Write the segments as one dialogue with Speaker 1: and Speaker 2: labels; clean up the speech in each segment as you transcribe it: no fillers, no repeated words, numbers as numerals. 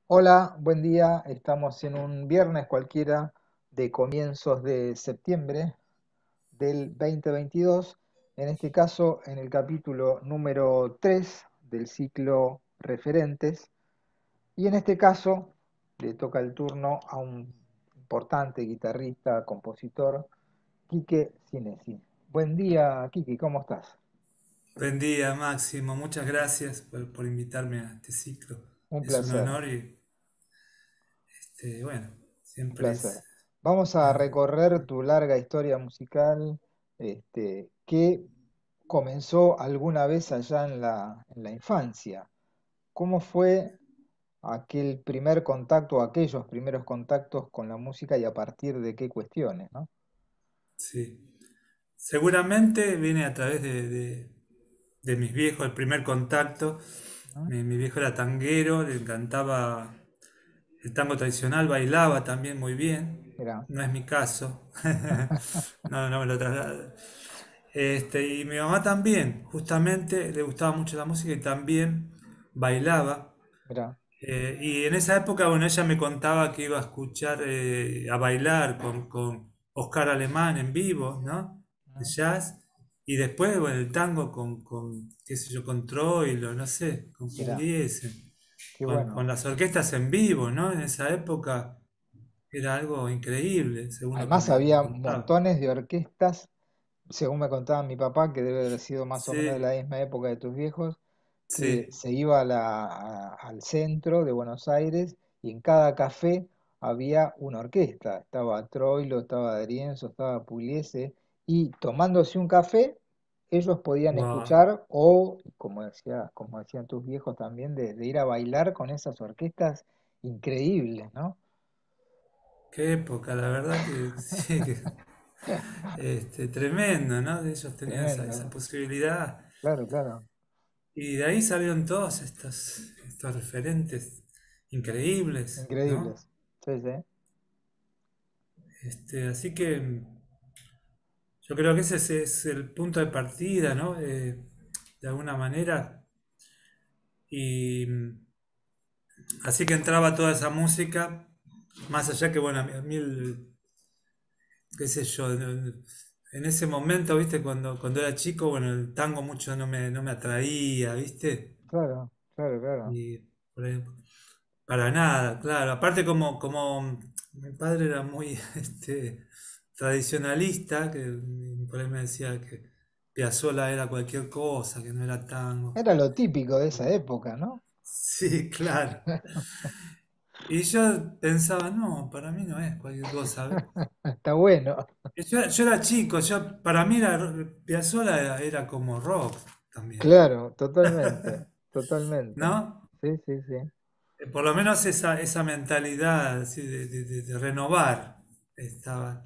Speaker 1: Hola, buen día. Estamos en un viernes cualquiera de comienzos de septiembre del 2022. En este caso, en el capítulo número 3 del ciclo Referentes. Y en este caso, le toca el turno a un importante guitarrista, compositor, Quique Sinesi. Buen día, Quique, ¿cómo estás?
Speaker 2: Buen día, Máximo. Muchas gracias por invitarme a este ciclo.
Speaker 1: Un
Speaker 2: Es un
Speaker 1: placer.
Speaker 2: honor y bueno,
Speaker 1: Un
Speaker 2: siempre
Speaker 1: placer.
Speaker 2: es...
Speaker 1: Vamos a
Speaker 2: eh,
Speaker 1: recorrer tu larga historia musical, que comenzó alguna vez allá en la infancia. ¿Cómo fue aquel primer contacto, aquellos primeros contactos con la música y a partir de qué cuestiones, ¿no?
Speaker 2: sí. Seguramente viene a través de mis viejos, el primer contacto.
Speaker 1: ¿Mm?
Speaker 2: Mi viejo era tanguero, le encantaba el tango tradicional, bailaba también muy bien.
Speaker 1: Mirá,
Speaker 2: No es mi caso. No, no me lo traslada. Y mi mamá también, justamente le gustaba mucho la música y también bailaba.
Speaker 1: mirá.
Speaker 2: Y en esa época, bueno, ella me contaba que iba a escuchar, a bailar con Oscar Alemán en vivo, ¿no? De
Speaker 1: ¿Mm?
Speaker 2: jazz. Y después, bueno, el tango qué sé yo, con Troilo, no sé, con
Speaker 1: Mirá,
Speaker 2: Pugliese,
Speaker 1: qué
Speaker 2: con
Speaker 1: bueno.
Speaker 2: las orquestas en vivo, ¿no? En esa época era algo increíble, según lo que
Speaker 1: Además
Speaker 2: me
Speaker 1: había
Speaker 2: contaba.
Speaker 1: montones de orquestas, según me contaba mi papá, que debe haber sido más o menos de la
Speaker 2: Sí,
Speaker 1: misma época de tus viejos, que
Speaker 2: sí,
Speaker 1: se iba al centro de Buenos Aires y en cada café había una orquesta. Estaba Troilo, estaba D'Arienzo, estaba Pugliese, y tomándose un café, ellos podían
Speaker 2: wow.
Speaker 1: escuchar o, como decían tus viejos también, de ir a bailar con esas orquestas increíbles, ¿no?
Speaker 2: Qué época, la verdad que sí, tremendo, ¿no? Ellos tenían esa
Speaker 1: Tremendo.
Speaker 2: posibilidad.
Speaker 1: Claro, claro.
Speaker 2: Y de ahí salieron todos estos referentes increíbles, ¿no?
Speaker 1: Increíbles. Sí, sí.
Speaker 2: Así que yo creo que ese es el punto de partida, ¿no? De alguna manera. Y así que entraba toda esa música, más allá que, bueno, a mí qué sé yo, en ese momento, ¿viste? Cuando era chico, bueno, el tango mucho no me atraía, ¿viste?
Speaker 1: Claro, claro, claro.
Speaker 2: Y por ahí, para nada, claro. Aparte como mi padre era muy tradicionalista, que por ahí me decía que Piazzolla era cualquier cosa, que no era tango.
Speaker 1: Era lo típico de esa época, ¿no?
Speaker 2: Sí, claro. Y yo pensaba, no, para mí no es cualquier cosa.
Speaker 1: Está bueno.
Speaker 2: Yo era chico, para mí Piazzolla era como rock también,
Speaker 1: Claro, totalmente, totalmente.
Speaker 2: ¿no?
Speaker 1: Sí, sí, sí.
Speaker 2: Por lo menos esa mentalidad así de renovar estaba.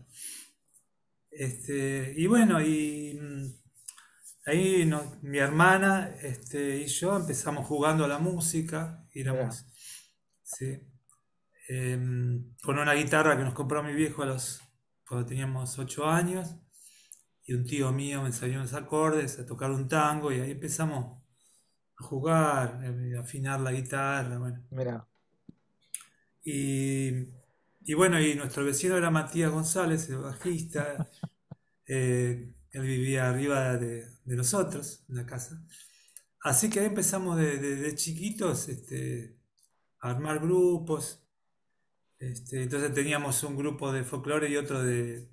Speaker 2: Y bueno, ahí mi hermana y yo empezamos jugando a la música,
Speaker 1: Mira,
Speaker 2: sí, con una guitarra que nos compró mi viejo cuando teníamos 8 años, y un tío mío me enseñó unos acordes, a tocar un tango, y ahí empezamos a jugar, a afinar la guitarra, bueno.
Speaker 1: mira.
Speaker 2: Y, y bueno, y nuestro vecino era Matías González, el bajista. Él vivía arriba de nosotros, en la casa. Así que ahí empezamos de chiquitos a armar grupos. Entonces teníamos un grupo de folclore y otro de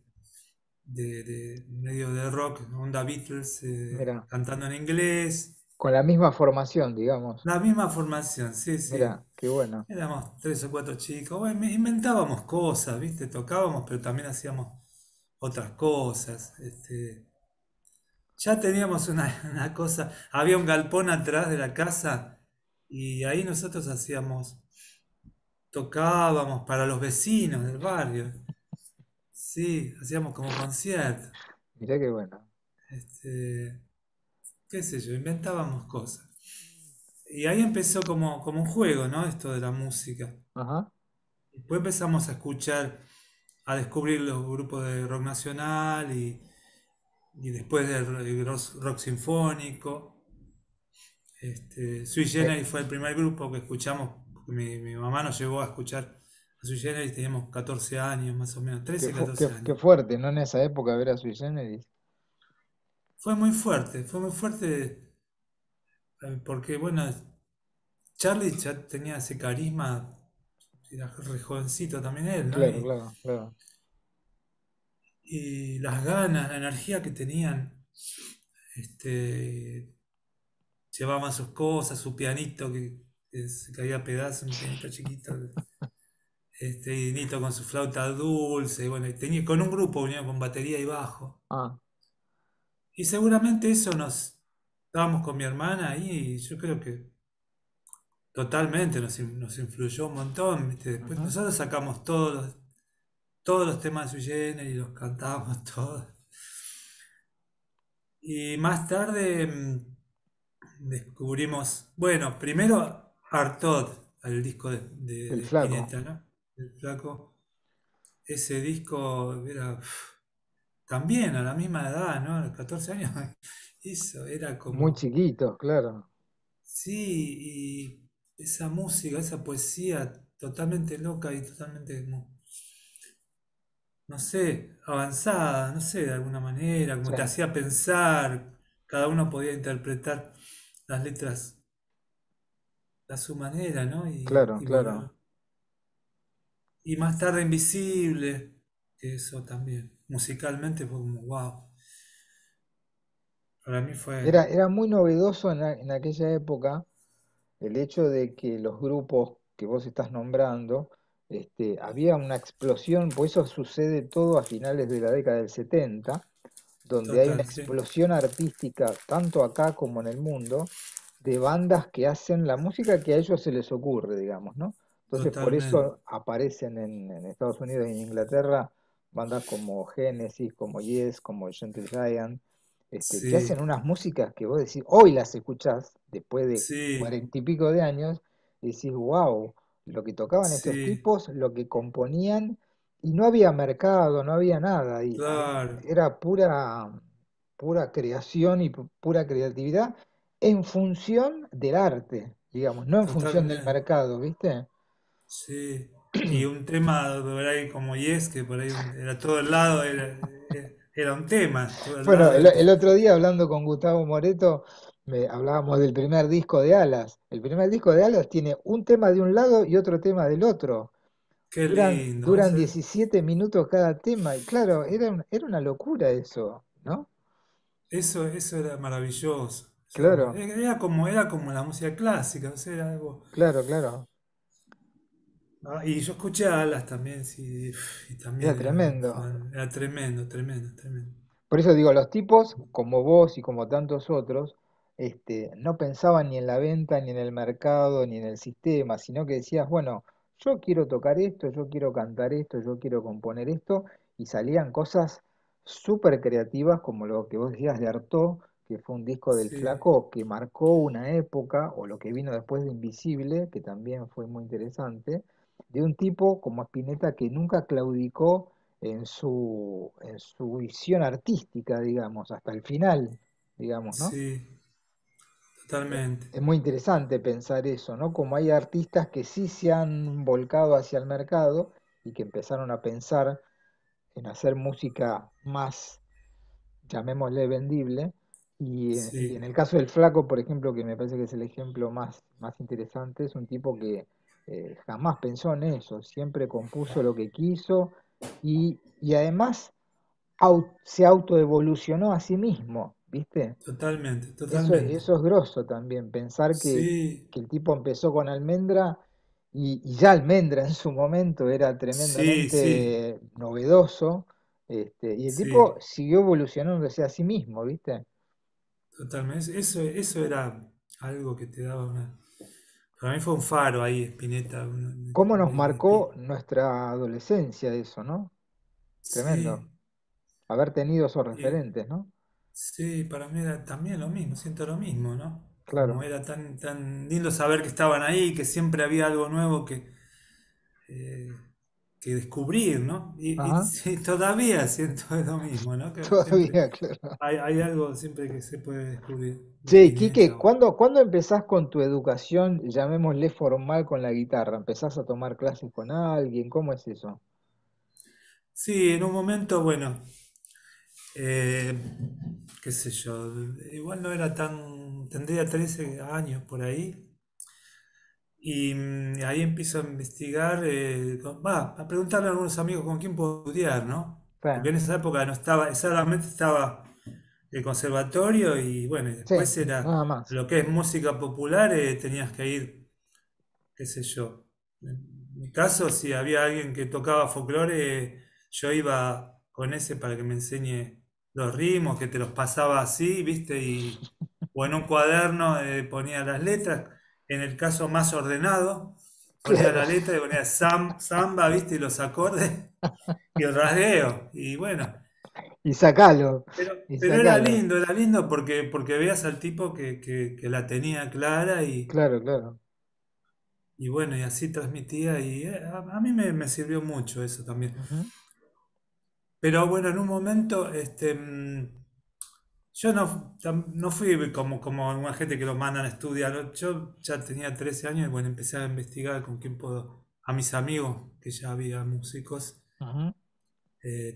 Speaker 2: medio de rock, onda Beatles,
Speaker 1: Mira.
Speaker 2: cantando en inglés.
Speaker 1: Con la misma formación, digamos.
Speaker 2: La misma formación, sí,
Speaker 1: Mira,
Speaker 2: sí.
Speaker 1: qué bueno.
Speaker 2: Éramos tres o cuatro chicos. Bueno, inventábamos cosas, ¿viste? Tocábamos, pero también hacíamos otras cosas. Ya teníamos una cosa, había un galpón atrás de la casa y ahí nosotros tocábamos para los vecinos del barrio. Sí, hacíamos como conciertos.
Speaker 1: Mira qué bueno.
Speaker 2: Este, qué sé yo, inventábamos cosas. Y ahí empezó como un juego, ¿no? Esto de la música.
Speaker 1: Ajá.
Speaker 2: Después empezamos a escuchar, a descubrir los grupos de rock nacional y después del rock sinfónico. Sui
Speaker 1: Eh,
Speaker 2: Generis fue el primer grupo que escuchamos Mi mamá nos llevó a escuchar a Sui Generis, teníamos 14 años, más o menos,
Speaker 1: Qué,
Speaker 2: 13 14
Speaker 1: qué
Speaker 2: años.
Speaker 1: fuerte, ¿no? En esa época ver a Sui Generis.
Speaker 2: Fue muy fuerte, porque bueno, Charlie ya tenía ese carisma, era re jovencito también él, ¿no?
Speaker 1: Claro, claro, claro.
Speaker 2: Y las ganas, la energía que tenían, este, llevaban sus cosas, su pianito que se caía a pedazos, un pianito chiquito, y Nito con su flauta dulce, bueno, y tenía, con un grupo unido con batería y bajo.
Speaker 1: Ah,
Speaker 2: Y seguramente eso nos estábamos con mi hermana ahí y yo creo que totalmente nos influyó un montón, ¿viste? Después
Speaker 1: ujú.
Speaker 2: nosotros sacamos todos los temas de Sui Generis y los cantábamos todos. Y más tarde descubrimos, bueno, primero Artod, el disco
Speaker 1: El
Speaker 2: de
Speaker 1: flaco.
Speaker 2: Spinetta, ¿no? El flaco. Ese disco era también a la misma edad, ¿no? A los 14 años. Eso era
Speaker 1: Muy
Speaker 2: como,
Speaker 1: chiquitos, claro.
Speaker 2: sí, y esa música, esa poesía totalmente loca y totalmente como, no sé, avanzada, no sé, de alguna manera, como
Speaker 1: Sí,
Speaker 2: te hacía pensar, cada uno podía interpretar las letras a su manera, ¿no?
Speaker 1: claro,
Speaker 2: Y
Speaker 1: claro.
Speaker 2: bueno, y más tarde Invisible, que eso también, musicalmente fue como, wow, para mí fue
Speaker 1: Era muy novedoso en aquella época el hecho de que los grupos que vos estás nombrando, había una explosión, pues eso sucede todo a finales de la década del 70, donde hay una
Speaker 2: total, sí,
Speaker 1: explosión artística, tanto acá como en el mundo, de bandas que hacen la música que a ellos se les ocurre, digamos, ¿no? Entonces, por
Speaker 2: totalmente,
Speaker 1: eso aparecen en Estados Unidos y en Inglaterra bandas como Genesis, como Yes, como Gentle Giant, que hacen
Speaker 2: sí,
Speaker 1: unas músicas que vos decís, hoy las escuchás, después de
Speaker 2: sí,
Speaker 1: 40 y pico de años, y decís, wow, lo que tocaban estos
Speaker 2: sí,
Speaker 1: tipos, lo que componían, y no había mercado, no había nada, y
Speaker 2: claro,
Speaker 1: era pura creación y pura creatividad en función del arte, digamos, no en función del
Speaker 2: totalmente,
Speaker 1: mercado, ¿viste?
Speaker 2: sí. Y un tema por ahí como Yes, que por ahí era todo el lado, era un tema, todo el
Speaker 1: Bueno,
Speaker 2: lado era...
Speaker 1: el otro día hablando con Gustavo Moreto, hablábamos del primer disco de Alas. El primer disco de Alas tiene un tema de un lado y otro tema del otro.
Speaker 2: Qué lindo,
Speaker 1: Duran 17 minutos cada tema, y claro, era una locura eso, ¿no?
Speaker 2: eso era maravilloso.
Speaker 1: Claro,
Speaker 2: Era como la música clásica, o sea, era algo...
Speaker 1: claro, claro.
Speaker 2: Y yo escuché a Alas también, sí, y
Speaker 1: Era
Speaker 2: también
Speaker 1: tremendo.
Speaker 2: era tremendo, tremendo, tremendo.
Speaker 1: Por eso digo, los tipos, como vos y como tantos otros, no pensaban ni en la venta, ni en el mercado, ni en el sistema, sino que decías, bueno, yo quiero tocar esto, yo quiero cantar esto, yo quiero componer esto, y salían cosas súper creativas como lo que vos decías de Artaud, que fue un disco del
Speaker 2: Sí,
Speaker 1: Flaco que marcó una época, o lo que vino después de Invisible, que también fue muy interesante, de un tipo como Spinetta que nunca claudicó en su visión artística, digamos, hasta el final, digamos, ¿no?
Speaker 2: sí, totalmente.
Speaker 1: Es muy interesante pensar eso, ¿no? Como hay artistas que sí se han volcado hacia el mercado y que empezaron a pensar en hacer música más, llamémosle, vendible. Y en
Speaker 2: Sí,
Speaker 1: el caso del Flaco, por ejemplo, que me parece que es el ejemplo más interesante, es un tipo que jamás pensó en eso, siempre compuso lo que quiso y además se autoevolucionó a sí mismo, ¿viste?
Speaker 2: totalmente, totalmente.
Speaker 1: Eso es grosso también, pensar
Speaker 2: Sí,
Speaker 1: que el tipo empezó con Almendra y ya Almendra en su momento era
Speaker 2: sí, sí,
Speaker 1: tremendamente novedoso, y el tipo
Speaker 2: sí,
Speaker 1: siguió evolucionándose a sí mismo, ¿viste?
Speaker 2: totalmente. Eso era algo que te daba una... Para mí fue un faro ahí, Spinetta,
Speaker 1: ¿Cómo nos
Speaker 2: de
Speaker 1: marcó nuestra adolescencia eso, ¿no? Tremendo.
Speaker 2: Sí,
Speaker 1: Haber tenido esos
Speaker 2: y,
Speaker 1: referentes, ¿no?
Speaker 2: sí, para mí era también lo mismo, siento lo mismo, ¿no? Como
Speaker 1: Claro.
Speaker 2: era tan lindo saber que estaban ahí, que siempre había algo nuevo eh, que descubrir, ¿no? Y
Speaker 1: Ajá.
Speaker 2: sí, todavía siento lo mismo, ¿no? Que siempre
Speaker 1: Todavía, claro.
Speaker 2: hay algo siempre que se puede descubrir de
Speaker 1: Che,
Speaker 2: fineza.
Speaker 1: Quique, ¿cuándo empezás con tu educación, llamémosle formal, con la guitarra? ¿Empezás a tomar clases con alguien? ¿Cómo es eso?
Speaker 2: Sí, en un momento, bueno, eh, qué sé yo, igual no era tan, tendría 13 años por ahí. Y ahí empiezo a investigar, a preguntarle a algunos amigos con quién puedo estudiar, ¿no?
Speaker 1: Sí,
Speaker 2: Porque en esa época no estaba, solamente estaba el conservatorio y bueno, y
Speaker 1: sí,
Speaker 2: después era
Speaker 1: nada más.
Speaker 2: lo que es música popular, tenías que ir, qué sé yo. En mi caso, si había alguien que tocaba folclore, yo iba con ese para que me enseñe los ritmos, que te los pasaba así, ¿viste? O en un cuaderno ponía las letras, en el caso más ordenado, ponía
Speaker 1: Claro.
Speaker 2: la letra y ponía samba, ¿viste? Y los acordes y el rasgueo. Y bueno,
Speaker 1: Y sacalo, y
Speaker 2: pero
Speaker 1: sacalo.
Speaker 2: era lindo porque veías al tipo que la tenía clara
Speaker 1: Claro, claro.
Speaker 2: y bueno, y así transmitía y a mí me sirvió mucho eso también.
Speaker 1: Ujú,
Speaker 2: Pero bueno, en un momento, yo no fui como una gente que lo mandan a estudiar, ¿no? Yo ya tenía 13 años y bueno, empecé a investigar con quién puedo, a mis amigos, que ya había músicos.
Speaker 1: ujú.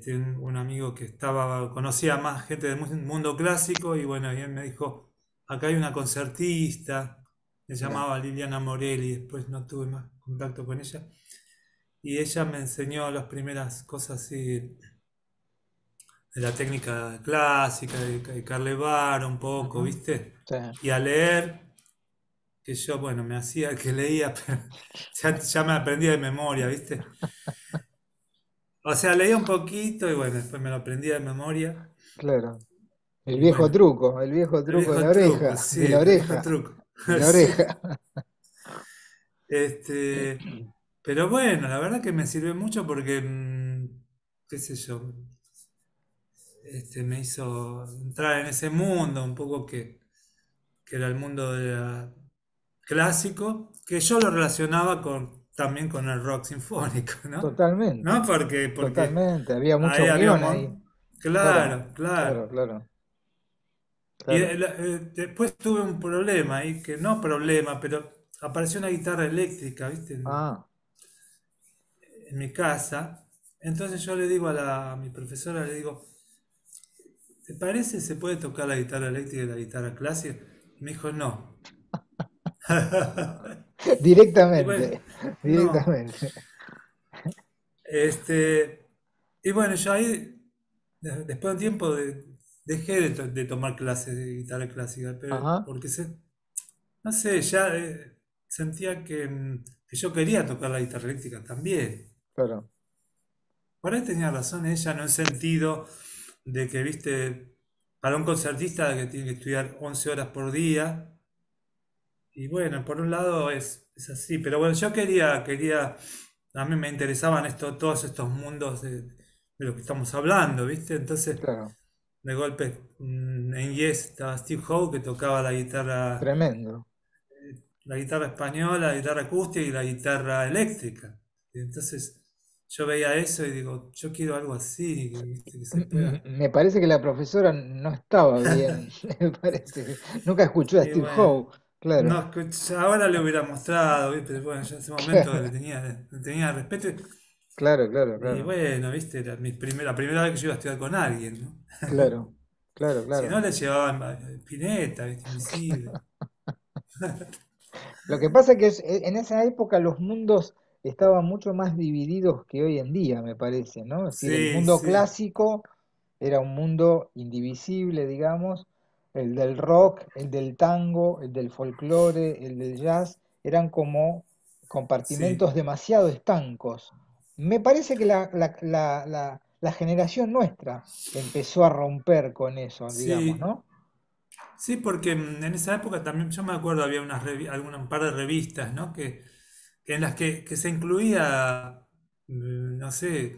Speaker 2: Tengo un amigo que conocía más gente del mundo clásico y bueno, y él me dijo, acá hay una concertista, se
Speaker 1: Mirá,
Speaker 2: llamaba Liliana Morelli, después no tuve más contacto con ella. Y ella me enseñó las primeras cosas así de la técnica clásica, de Carlevaro un poco,
Speaker 1: ujú.
Speaker 2: ¿viste?
Speaker 1: Sí.
Speaker 2: Y a leer, que yo, bueno, me hacía que leía, pero ya me aprendía de memoria, ¿viste? O sea, leía un poquito y bueno, después me lo aprendía de memoria.
Speaker 1: Claro.
Speaker 2: Y bueno,
Speaker 1: El viejo
Speaker 2: el
Speaker 1: truco
Speaker 2: viejo truco, sí,
Speaker 1: de la
Speaker 2: el viejo
Speaker 1: oreja,
Speaker 2: truco,
Speaker 1: de la
Speaker 2: sí.
Speaker 1: oreja.
Speaker 2: Este, pero bueno, la verdad que me sirvió mucho porque, qué sé yo, me hizo entrar en ese mundo un poco que era el mundo clásico, que yo lo relacionaba también con el rock sinfónico, ¿no? ¿No?
Speaker 1: Totalmente,
Speaker 2: Porque
Speaker 1: totalmente. Había mucha
Speaker 2: ahí había un
Speaker 1: unión ahí.
Speaker 2: montón.
Speaker 1: Claro,
Speaker 2: Claro, claro.
Speaker 1: claro, claro,
Speaker 2: Y
Speaker 1: claro.
Speaker 2: después tuve un problema ahí, que no problema, pero apareció una guitarra eléctrica, ¿viste?
Speaker 1: Ah,
Speaker 2: En mi casa. Entonces yo le digo a mi profesora, le digo, ¿te parece se puede tocar la guitarra eléctrica y la guitarra clásica? Y me dijo, no. Y bueno,
Speaker 1: directamente,
Speaker 2: no.
Speaker 1: directamente.
Speaker 2: Este, y bueno, yo ahí, después de un tiempo, dejé de tomar clases de guitarra clásica, pero
Speaker 1: Ajá,
Speaker 2: porque no sé, ya sentía que yo quería tocar la guitarra eléctrica también.
Speaker 1: claro.
Speaker 2: Por ahí tenía razón ella, no en el sentido de que, viste, para un concertista que tiene que estudiar 11 horas por día, y bueno, por un lado es así, pero bueno, yo a mí me interesaban todos estos mundos de lo que estamos hablando, ¿viste? Entonces,
Speaker 1: Claro,
Speaker 2: de golpe, en Yes estaba Steve Howe que tocaba
Speaker 1: tremendo.
Speaker 2: la guitarra española, la guitarra acústica y la guitarra eléctrica. Y entonces, yo veía eso y digo, yo quiero algo así, ¿viste? Que se pueda.
Speaker 1: Me parece que la profesora no estaba bien. Me parece que nunca escuchó a
Speaker 2: Y
Speaker 1: Steve
Speaker 2: bueno,
Speaker 1: Howe. Claro,
Speaker 2: no, ahora le hubiera mostrado, ¿viste? Pero bueno, yo en ese momento le tenía respeto.
Speaker 1: claro, claro,
Speaker 2: Y
Speaker 1: claro,
Speaker 2: bueno, viste, era la primera vez que yo iba a estudiar con alguien, ¿no?
Speaker 1: claro, claro,
Speaker 2: Si no,
Speaker 1: claro.
Speaker 2: le llevaban Pineta, ¿viste? Invisible.
Speaker 1: Lo que pasa es que en esa época los mundos estaban mucho más divididos que hoy en día, me parece, ¿no? Es decir, el
Speaker 2: Sí,
Speaker 1: mundo
Speaker 2: sí,
Speaker 1: clásico era un mundo indivisible, digamos, el del rock, el del tango, el del folclore, el del jazz, eran como
Speaker 2: sí.
Speaker 1: compartimentos demasiado estancos. Me parece que la generación nuestra empezó a romper con eso, digamos,
Speaker 2: Sí,
Speaker 1: ¿no?
Speaker 2: sí, porque en esa época también, yo me acuerdo, había un par de revistas, ¿no? Que en las que se incluía, no sé,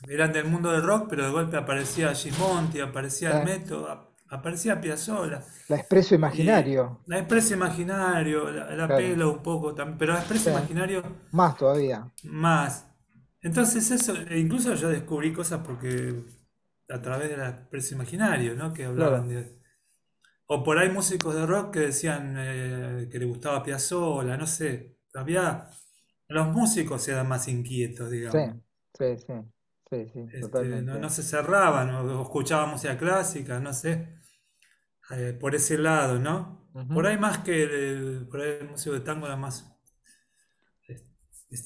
Speaker 2: eran del mundo del rock, pero de golpe aparecía Gismonti, aparecía el
Speaker 1: Eh,
Speaker 2: Método, aparecía Piazzolla.
Speaker 1: la expreso
Speaker 2: Y
Speaker 1: imaginario,
Speaker 2: la Expreso Imaginario, la
Speaker 1: claro.
Speaker 2: Pelo un poco también, pero la Expreso
Speaker 1: Sí,
Speaker 2: Imaginario
Speaker 1: más todavía,
Speaker 2: más. Entonces eso, e incluso yo descubrí cosas porque a través de la expresión imaginario, ¿no? Que hablaban
Speaker 1: Claro,
Speaker 2: de... O por ahí músicos de rock que decían que le gustaba Piazzolla, no sé. Había... Los músicos eran más inquietos,
Speaker 1: sí,
Speaker 2: digamos.
Speaker 1: sí, sí, sí, sí,
Speaker 2: No,
Speaker 1: totalmente.
Speaker 2: no se cerraban, o escuchaban música clásica, no sé. Por ese lado, ¿no? Por
Speaker 1: Ujú.
Speaker 2: ahí más que por ahí el músico de tango era más eh,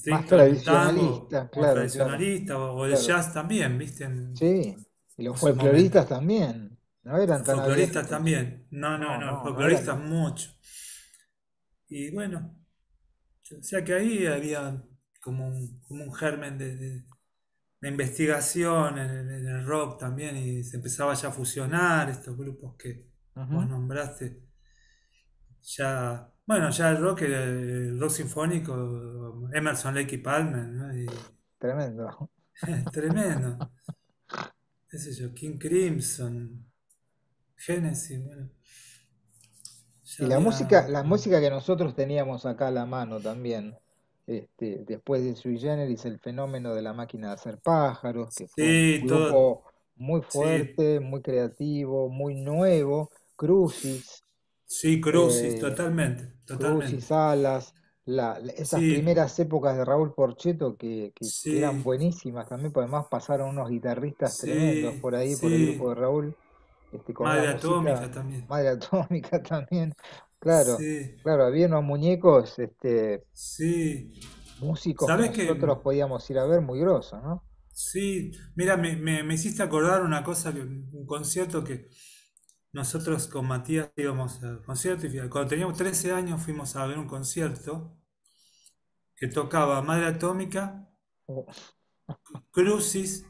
Speaker 1: Más
Speaker 2: estricto en el tango,
Speaker 1: tradicionalista,
Speaker 2: o
Speaker 1: claro, claro,
Speaker 2: tradicionalista, o el
Speaker 1: claro.
Speaker 2: jazz también, ¿viste?
Speaker 1: Sí, y los
Speaker 2: En su momento.
Speaker 1: folcloristas también, no eran tan
Speaker 2: Folcloristas
Speaker 1: abiertos.
Speaker 2: también. No, no,
Speaker 1: No,
Speaker 2: no,
Speaker 1: no, no
Speaker 2: folcloristas
Speaker 1: eran.
Speaker 2: mucho. Y bueno, o sea que ahí había como un germen de investigación en el rock también y se empezaba ya a fusionar estos grupos que vos
Speaker 1: Ujú.
Speaker 2: nombraste. Ya, bueno, ya el rock sinfónico, Emerson, Lake y Palmer, ¿no? Y,
Speaker 1: Tremendo.
Speaker 2: tremendo, qué sé yo, King Crimson, Genesis, bueno, ya
Speaker 1: Y
Speaker 2: había
Speaker 1: la
Speaker 2: como...
Speaker 1: música que nosotros teníamos acá a la mano también, después de Sui Generis, el fenómeno de la máquina de hacer pájaros, que fue un
Speaker 2: Sí, todo,
Speaker 1: grupo muy
Speaker 2: sí,
Speaker 1: fuerte, muy creativo, muy nuevo, Crucis,
Speaker 2: sí, Crucis,
Speaker 1: eh,
Speaker 2: totalmente, totalmente.
Speaker 1: Crucis, Alas, esas
Speaker 2: Sí,
Speaker 1: primeras épocas de Raúl Porchetto que eran
Speaker 2: sí,
Speaker 1: buenísimas también, porque además pasaron unos guitarristas tremendos
Speaker 2: sí,
Speaker 1: por ahí, por el grupo
Speaker 2: sí,
Speaker 1: de Raúl, con una
Speaker 2: Madre Atómica
Speaker 1: música,
Speaker 2: también.
Speaker 1: madre atómica también, claro,
Speaker 2: Sí,
Speaker 1: claro, había unos muñecos,
Speaker 2: sí.
Speaker 1: músicos que
Speaker 2: ¿Sabes
Speaker 1: nosotros
Speaker 2: qué?
Speaker 1: podíamos ir a ver muy grosos, ¿no?
Speaker 2: Sí, mira, me hiciste acordar una cosa, un concierto que nosotros con Matías íbamos al concierto y cuando teníamos 13 años fuimos a ver un concierto que tocaba Madre Atómica,
Speaker 1: Oh,
Speaker 2: Crucis,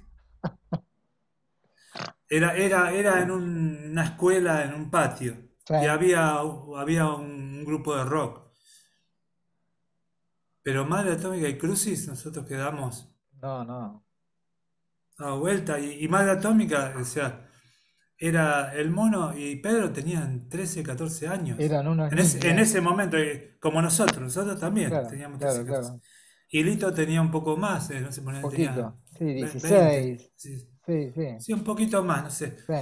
Speaker 2: era en una escuela, en un patio,
Speaker 1: sí,
Speaker 2: y había un grupo de rock, pero Madre Atómica y Crucis nosotros quedamos
Speaker 1: no, no,
Speaker 2: a vuelta, y Madre Atómica, o sea, era el mono y Pedro tenían 13 14 años.
Speaker 1: eran unos
Speaker 2: En
Speaker 1: niños,
Speaker 2: ese momento, como nosotros también
Speaker 1: claro,
Speaker 2: teníamos 13
Speaker 1: claro,
Speaker 2: 14.
Speaker 1: claro,
Speaker 2: Y Lito tenía un poco más, no sé, poner, tenía
Speaker 1: poquito, sí,
Speaker 2: 20.
Speaker 1: 16,
Speaker 2: Sí,
Speaker 1: sí, sí,
Speaker 2: sí, un poquito más, no sé.
Speaker 1: sí,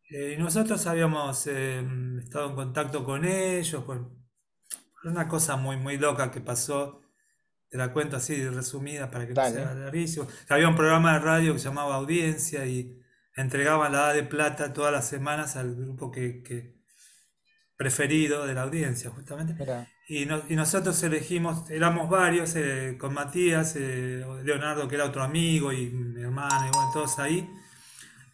Speaker 2: Y nosotros habíamos estado en contacto con ellos, por una cosa muy, muy loca que pasó. Te la cuento así resumida para que no sea
Speaker 1: dale,
Speaker 2: larguísimo. Había un programa de radio que se llamaba Audiencia y entregaban la edad de plata todas las semanas al grupo que preferido de la audiencia, justamente.
Speaker 1: mira,
Speaker 2: Y nosotros elegimos, éramos varios, con Matías, Leonardo, que era otro amigo, y mi hermana, y bueno, todos ahí.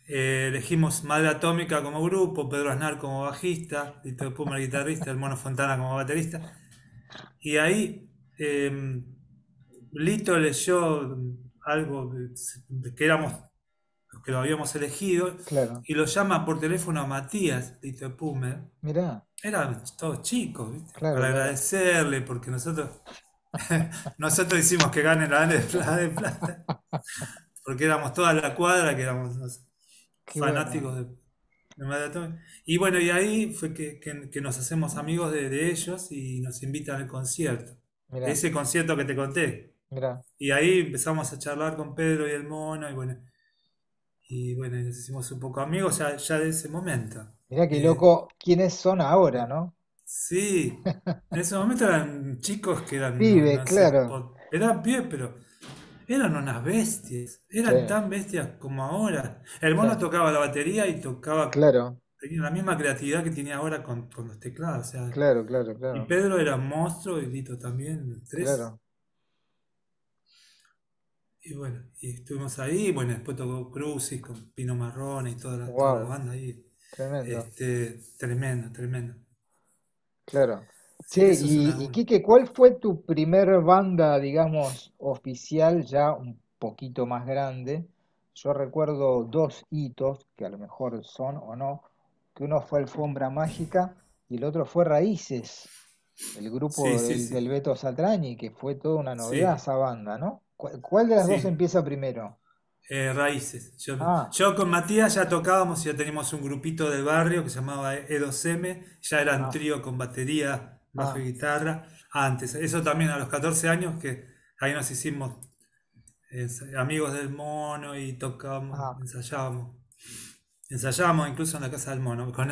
Speaker 2: Elegimos Madre Atómica como grupo, Pedro Aznar como bajista, Lito Pumer guitarrista, el Mono Fontana como baterista. Y ahí Lito leyó algo que éramos los que lo habíamos elegido
Speaker 1: claro,
Speaker 2: y lo llama por teléfono a Matías, Lito Pumer.
Speaker 1: mira,
Speaker 2: Eran todos chicos, ¿viste?
Speaker 1: claro,
Speaker 2: Para
Speaker 1: claro,
Speaker 2: agradecerle, porque nosotros hicimos que gane la de plata, porque éramos toda la cuadra, que éramos no sé,
Speaker 1: qué bueno,
Speaker 2: fanáticos de Maratón. Y bueno, y ahí fue que nos hacemos amigos de ellos y nos invitan al concierto.
Speaker 1: mira,
Speaker 2: Ese concierto que te conté.
Speaker 1: mira,
Speaker 2: Y ahí empezamos a charlar con Pedro y el mono, y bueno, y nos hicimos un poco amigos ya de ese momento.
Speaker 1: mira qué
Speaker 2: Eh,
Speaker 1: loco, ¿quiénes son ahora, no?
Speaker 2: Sí, en ese momento eran chicos que eran, no,
Speaker 1: Pibe,
Speaker 2: no sé,
Speaker 1: claro,
Speaker 2: eran pies, pero eran unas bestias,
Speaker 1: sí,
Speaker 2: eran tan bestias como ahora. El
Speaker 1: sí,
Speaker 2: mono tocaba la batería y tocaba,
Speaker 1: claro,
Speaker 2: tenía la misma creatividad que tiene ahora con los teclados, o sea,
Speaker 1: claro, claro,
Speaker 2: y
Speaker 1: claro,
Speaker 2: Pedro era un monstruo y Lito también, los tres.
Speaker 1: claro,
Speaker 2: Y bueno, y estuvimos ahí, bueno, después tocó Crucis con Pino Marrone y toda la
Speaker 1: wow,
Speaker 2: banda ahí.
Speaker 1: tremendo,
Speaker 2: Tremendo, tremendo.
Speaker 1: claro.
Speaker 2: Sí,
Speaker 1: Che,
Speaker 2: eso es
Speaker 1: y Quique, ¿cuál fue tu primer banda, digamos, oficial, ya un poquito más grande? Yo recuerdo dos hitos, que a lo mejor son o no, que uno fue Alfombra Mágica y el otro fue Raíces, el
Speaker 2: Sí,
Speaker 1: grupo
Speaker 2: sí,
Speaker 1: del
Speaker 2: sí.
Speaker 1: Beto Satrañi, que fue toda una novedad
Speaker 2: Sí,
Speaker 1: esa banda, ¿no? ¿Cuál de las dos
Speaker 2: sí.
Speaker 1: empieza primero?
Speaker 2: Raíces.
Speaker 1: Ah,
Speaker 2: Yo con Matías ya tocábamos, ya teníamos un grupito del barrio que se llamaba E2M, ya eran
Speaker 1: ah,
Speaker 2: trío con batería, bajo y
Speaker 1: ah,
Speaker 2: guitarra. Antes, eso también a los 14 años, que ahí nos hicimos amigos del mono y tocábamos,
Speaker 1: Ah,
Speaker 2: ensayábamos. Ensayábamos incluso en la casa del mono
Speaker 1: ah,
Speaker 2: con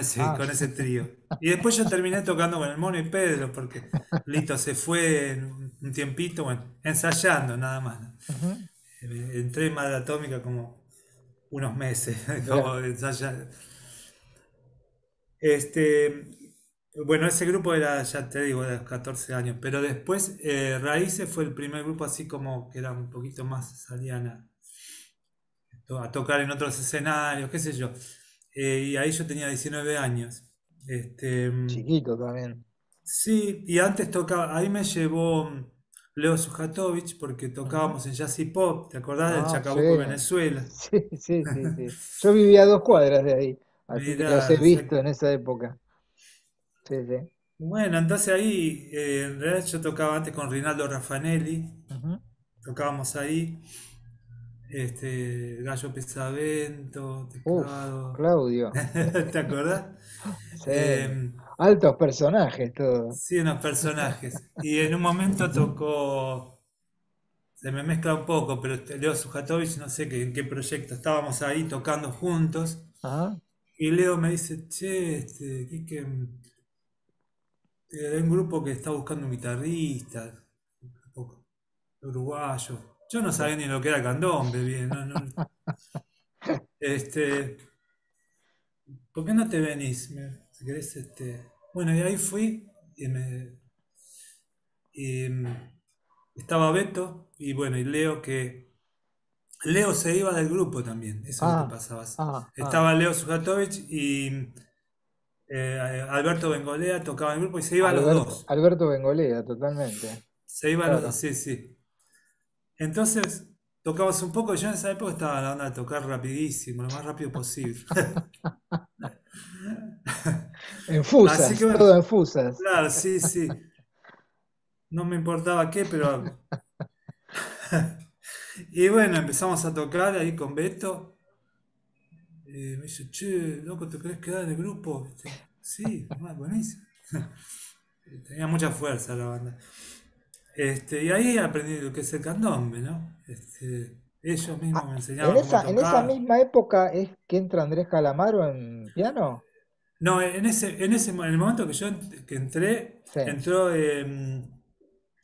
Speaker 2: ese trío. Y después yo terminé tocando con el mono y Pedro, porque Lito se fue en un tiempito, bueno, ensayando nada más, ¿no?
Speaker 1: ujú,
Speaker 2: Entré en Madre Atómica como unos meses,
Speaker 1: mirá,
Speaker 2: como ensayar. Este, bueno, ese grupo era, ya te digo, de los 14 años, pero después Raíces fue el primer grupo así como que era un poquito más, salían a tocar en otros escenarios, qué sé yo. Y ahí yo tenía 19 años. Este,
Speaker 1: chiquito también.
Speaker 2: sí, y antes tocaba, ahí me llevó Leo Sujatovich porque
Speaker 1: Ujú.
Speaker 2: tocábamos en Jazz y Pop, ¿te acordás del
Speaker 1: Ah, sí,
Speaker 2: Chacabuco Venezuela?
Speaker 1: sí, sí, sí, sí. Yo vivía a 2 cuadras de ahí, así que los he
Speaker 2: Mira,
Speaker 1: visto en esa época. Sí, sí.
Speaker 2: bueno, entonces ahí en realidad yo tocaba antes con Rinaldo Raffanelli,
Speaker 1: Ujú.
Speaker 2: tocábamos ahí, Gallo Pesavento,
Speaker 1: Uf,
Speaker 2: teclado,
Speaker 1: Claudio.
Speaker 2: ¿te acordás?
Speaker 1: Sí.
Speaker 2: Eh,
Speaker 1: Altos personajes todos.
Speaker 2: sí, unos personajes. Y en un momento tocó, se me mezcla un poco, pero Leo Sujatovich, no sé en qué proyecto, estábamos ahí tocando juntos,
Speaker 1: Ajá.
Speaker 2: y Leo me dice, che, Quique, hay un grupo que está buscando un guitarrista, un poco uruguayo. Yo no
Speaker 1: Sí.
Speaker 2: sabía ni lo que era candombe, bien, este, ¿por qué no te venís? Si querés, Bueno, y ahí fui y estaba Beto y bueno, y Leo que Leo se iba del grupo también, eso es lo que
Speaker 1: Ah,
Speaker 2: pasaba.
Speaker 1: ah, ah.
Speaker 2: Estaba Leo Sujatovich y Alberto Bengolea tocaba en el grupo y se iban los
Speaker 1: Alberto,
Speaker 2: dos.
Speaker 1: Alberto Bengolea, totalmente.
Speaker 2: Se iban los dos,
Speaker 1: Claro.
Speaker 2: sí, sí. Entonces tocabas un poco, yo en esa época estaba en la onda de tocar rapidísimo, lo más rápido posible.
Speaker 1: En
Speaker 2: Así que
Speaker 1: fusas,
Speaker 2: bueno,
Speaker 1: todo en fusas.
Speaker 2: claro, sí, sí. No me importaba qué, pero... Y bueno, empezamos a tocar ahí con Beto. Me dice, che, loco, ¿te querés quedar en el grupo? ¿Viste? Sí, buenísimo. Tenía mucha fuerza la banda. Y ahí aprendí lo que es el candombe, ¿no? Ellos mismos
Speaker 1: Ah,
Speaker 2: me
Speaker 1: en
Speaker 2: enseñaban cómo
Speaker 1: esa
Speaker 2: tocar.
Speaker 1: misma época es que entra Andrés Calamaro en piano.
Speaker 2: No, en el momento que que entré,
Speaker 1: Sí.
Speaker 2: entró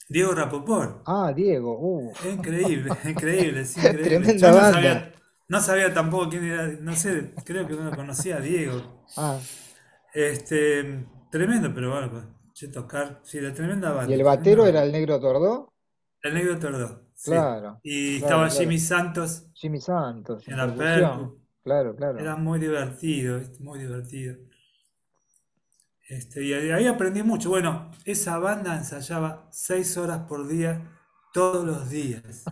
Speaker 2: Diego Rapoport.
Speaker 1: Ah, Diego,
Speaker 2: Es increíble, increíble, es increíble. Yo
Speaker 1: tremenda banda.
Speaker 2: no sabía tampoco quién era, no sé, creo que no lo conocía a Diego.
Speaker 1: Ah,
Speaker 2: Tremendo, pero bueno, pues, che, tocar, sí, la tremenda
Speaker 1: y
Speaker 2: banda,
Speaker 1: el
Speaker 2: tremenda
Speaker 1: batero era
Speaker 2: banda.
Speaker 1: el Negro Tordó.
Speaker 2: El Negro Tordó, sí.
Speaker 1: Claro,
Speaker 2: Y
Speaker 1: claro,
Speaker 2: estaba
Speaker 1: claro.
Speaker 2: Jimmy Santos
Speaker 1: Jimmy Santos
Speaker 2: en
Speaker 1: en
Speaker 2: la
Speaker 1: percusión.
Speaker 2: percu.
Speaker 1: Claro,
Speaker 2: Era
Speaker 1: claro.
Speaker 2: muy divertido, ¿viste? Muy divertido. Y ahí aprendí mucho. Bueno, esa banda ensayaba 6 horas por día, todos los días.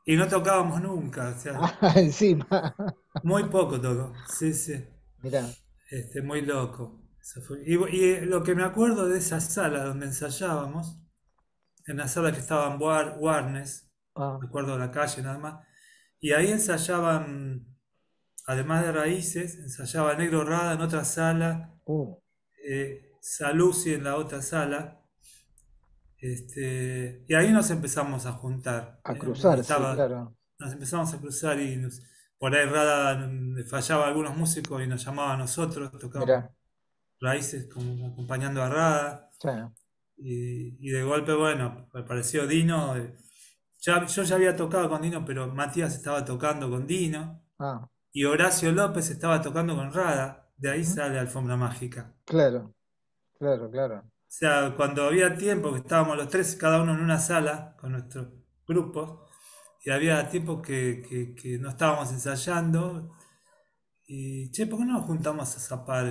Speaker 2: Y no tocábamos nunca, o sea,
Speaker 1: Ah, encima.
Speaker 2: muy poco tocó. Sí, sí.
Speaker 1: Mirá.
Speaker 2: Muy loco. Y lo que me acuerdo de esa sala donde ensayábamos, en la sala que estaba en Warnes,
Speaker 1: Ah,
Speaker 2: me acuerdo de la calle nada más, y ahí ensayaban, además de Raíces, ensayaba Negro Rada en otra sala,
Speaker 1: uh,
Speaker 2: Saluzzi en la otra sala, y ahí nos empezamos a juntar,
Speaker 1: a
Speaker 2: y
Speaker 1: cruzar, sí,
Speaker 2: estaba,
Speaker 1: claro.
Speaker 2: nos empezamos a cruzar y por ahí Rada fallaba a algunos músicos y nos llamaba a nosotros, tocábamos
Speaker 1: Mirá.
Speaker 2: Raíces como acompañando a Rada.
Speaker 1: Sí.
Speaker 2: Y de golpe, bueno, apareció Dino. Yo ya había tocado con Dino, pero Matías estaba tocando con Dino.
Speaker 1: Ah,
Speaker 2: Y Horacio López estaba tocando con Rada. De ahí
Speaker 1: ujú.
Speaker 2: sale Alfombra Mágica.
Speaker 1: Claro, claro, claro.
Speaker 2: O sea, cuando había tiempo, que estábamos los tres, cada uno en una sala con nuestros grupos, y había tiempo que no estábamos ensayando, y che, ¿por qué no nos juntamos a zapar